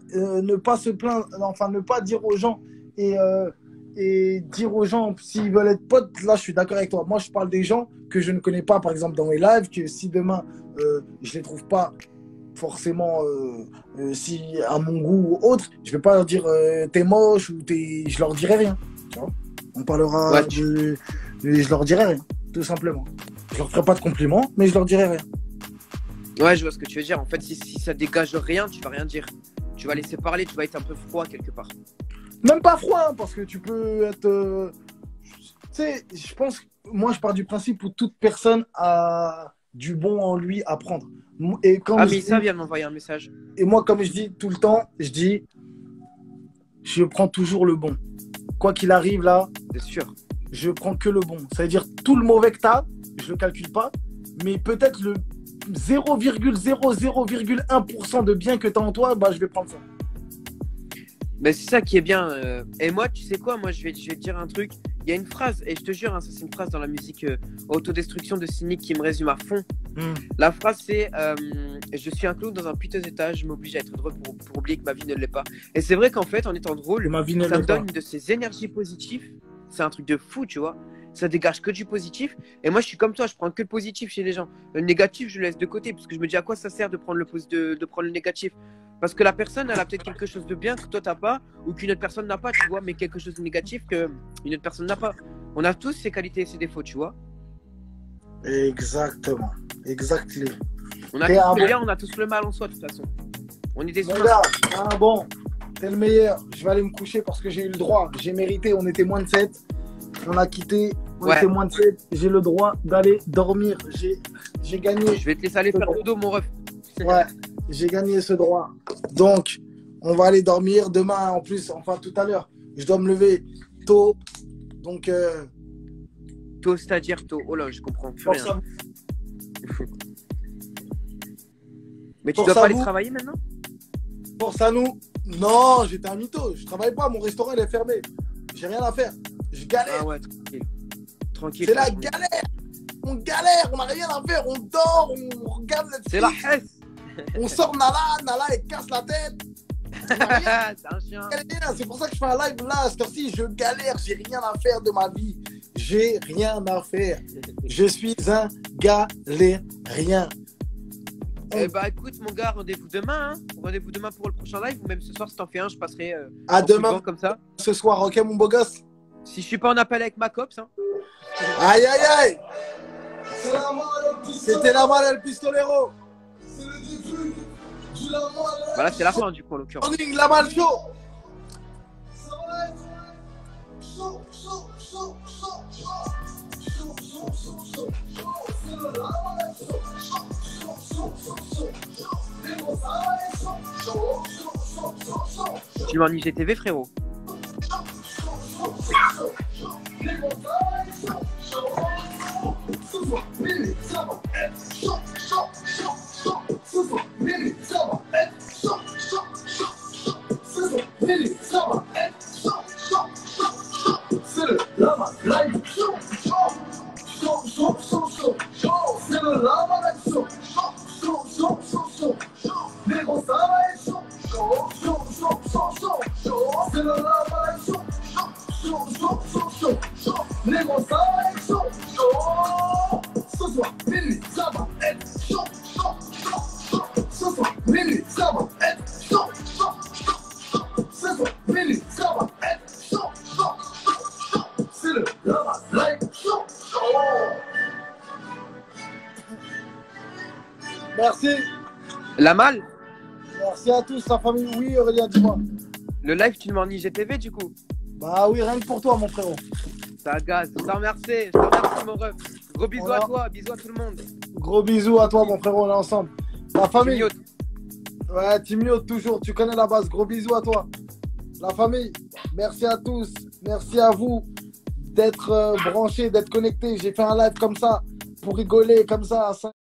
Speaker 2: enfin, ne pas dire aux gens et dire aux gens s'ils veulent être potes, là, je suis d'accord avec toi. Moi, je parle des gens que je ne connais pas, par exemple, dans mes lives, que si demain, je les trouve pas forcément si à mon goût ou autre, je vais pas leur dire t'es moche ou je leur dirai rien, tu vois. On parlera je leur dirai rien, tout simplement. Je leur ferai pas de compliments, mais je leur dirai rien.
Speaker 1: Ouais, je vois ce que tu veux dire. En fait, si ça dégage rien, tu vas rien dire. Tu vas laisser parler, tu vas être un peu froid quelque part.
Speaker 2: Même pas froid, hein, parce que tu peux être. Tu sais, je pense. Moi, je pars du principe où toute personne a du bon en lui à prendre. Et quand
Speaker 1: Ah,
Speaker 2: je
Speaker 1: mais
Speaker 2: dis-
Speaker 1: ça vient de m'envoyer un message.
Speaker 2: Et moi, comme je dis tout le temps, je dis, je prends toujours le bon. Quoi qu'il arrive là,
Speaker 1: C'est sûr.
Speaker 2: je prends que le bon. Ça veut dire tout le mauvais que tu as, je le calcule pas, mais peut-être le 0,00,1% de bien que tu as en toi, bah, je vais prendre ça.
Speaker 1: Mais c'est ça qui est bien. Et moi, tu sais quoi? Moi, je vais te dire un truc. Il y a une phrase, et je te jure, hein, ça c'est une phrase dans la musique Autodestruction de Cynic qui me résume à fond. La phrase c'est je suis un clown dans un piteux état, je m'oblige à être drôle pour oublier que ma vie ne l'est pas. Et c'est vrai qu'en fait, en étant drôle,
Speaker 2: Ma vie ne
Speaker 1: ça
Speaker 2: l'est
Speaker 1: me
Speaker 2: pas.
Speaker 1: donne de ces énergies positives. C'est un truc de fou, tu vois. Ça dégage que du positif. Et moi, je suis comme toi, je prends que le positif chez les gens. Le négatif, je le laisse de côté parce que je me dis à quoi ça sert de prendre de prendre le négatif. Parce que la personne, elle a peut-être quelque chose de bien que toi, t'as pas ou qu'une autre personne n'a pas, tu vois, mais quelque chose de négatif qu'une autre personne n'a pas. On a tous ses qualités et ses défauts, tu vois.
Speaker 2: Exactement. Exactement.
Speaker 1: On a
Speaker 2: Et
Speaker 1: tous
Speaker 2: un
Speaker 1: le
Speaker 2: bon-
Speaker 1: bien, on a tous le mal en soi, de toute façon. On est des
Speaker 2: Mon
Speaker 1: humains.
Speaker 2: gars, ah bon, t'es le meilleur. Je vais aller me coucher parce que j'ai eu le droit. J'ai mérité. On était moins de 7. On a quitté. On
Speaker 1: Ouais.
Speaker 2: était moins de 7. J'ai le droit d'aller dormir. J'ai gagné.
Speaker 1: Je vais te laisser aller faire dodo, mon ref.
Speaker 2: Ouais, j'ai gagné ce droit. Donc, on va aller dormir. Demain, en plus, enfin tout à l'heure, je dois me lever tôt. Donc,
Speaker 1: Tôt, c'est-à-dire tôt. Oh là, je comprends plus
Speaker 2: force
Speaker 1: rien.
Speaker 2: à,
Speaker 1: Mais tu
Speaker 2: Force
Speaker 1: dois pas
Speaker 2: à
Speaker 1: aller
Speaker 2: vous.
Speaker 1: travailler maintenant?
Speaker 2: force à nous. Non, j'étais un mytho. Je travaille pas. Mon restaurant, il est fermé. J'ai rien à faire. Je galère.
Speaker 1: Ah ouais, tranquille. Tranquille.
Speaker 2: C'est la
Speaker 1: journée.
Speaker 2: galère. On galère. On n'a rien à faire. On dort. On regarde Netflix.
Speaker 1: C'est la hesse.
Speaker 2: On sort Nala. Nala, elle casse la tête. On a rien.
Speaker 1: C'est un chien.
Speaker 2: C'est pour ça que je fais un live là, à cette heure-ci. Je galère, j'ai rien à faire de ma vie. J'ai rien à faire. Je suis un galérien.
Speaker 1: Eh bah écoute mon gars, rendez-vous demain. Hein. Rendez-vous demain pour le prochain live ou même ce soir si t'en fais un, je passerai
Speaker 2: À
Speaker 1: en
Speaker 2: demain,
Speaker 1: suivant comme ça.
Speaker 2: ce soir, ok, mon beau gosse?
Speaker 1: Si je suis pas en appel avec ma copse, hein.
Speaker 2: Aïe, aïe, aïe.
Speaker 3: C'est la malle,
Speaker 2: C'était la malle, el pistolero.
Speaker 3: c'est le début du la malle.
Speaker 1: Voilà, c'est la fin du coup en l'occurrence.
Speaker 2: Morning, la malle chaud.
Speaker 3: Ça va être chaud, chaud, chaud, chaud, chaud. Chaud, chaud, chaud, chaud, chaud. C'est le la malle chaud, chaud, chaud, chaud, chaud, chaud, chaud. Les mots, ça va être chaud, chaud, chaud, chaud, chaud, chaud.
Speaker 1: Tu m'en IGTV frérot.
Speaker 3: Les mots, ça va être chaud, chaud. Ce soir, Billy, ça va être chaud, chaud, chaud, chaud. Ce soir, Billy, ça va être chaud, chaud, chaud, chaud. Ce soir, Billy, ça va être chaud, chaud, chaud, chaud. C'est le Lama Live Show, chaud, chaud, chaud, chaud, chaud, chaud. C'est le Lama Live Show, chaud, chaud, chaud, chaud, chaud, chaud. Les gros, ça va être chaud, chaud, chaud, chaud, chaud, chaud, chaud. C'est le Lama Live Show, chaud, chaud, chaud, chaud, chaud. Les gros, ça va être chaud, chaud. Ce soir, Billy, ça va être chaud, chaud, chaud, chaud. Ce soir, Billy, ça va être chaud, chaud, chaud, chaud. Ce soir, Billy, ça va être chaud, chaud, chaud, chaud. C'est le Lama Live Show, chaud.
Speaker 2: Merci.
Speaker 1: La malle.
Speaker 2: Merci à tous, la famille. Oui, Aurélien, dis-moi.
Speaker 1: Le live tu m'en IGTV du coup.
Speaker 2: Bah oui, rien que pour toi, mon frérot.
Speaker 1: Ça gaz. Je te remercie. Je te remercie mon ref. Gros bisous
Speaker 2: Voilà.
Speaker 1: à toi. Bisous à tout le monde.
Speaker 2: Gros bisous à toi, mon frérot, on est ensemble. La famille.
Speaker 1: Timio.
Speaker 2: Ouais, Timio, toujours, tu connais la base. Gros bisous à toi. La famille, merci à tous. Merci à vous d'être branchés, d'être connectés. J'ai fait un live comme ça pour rigoler, comme ça, à 5.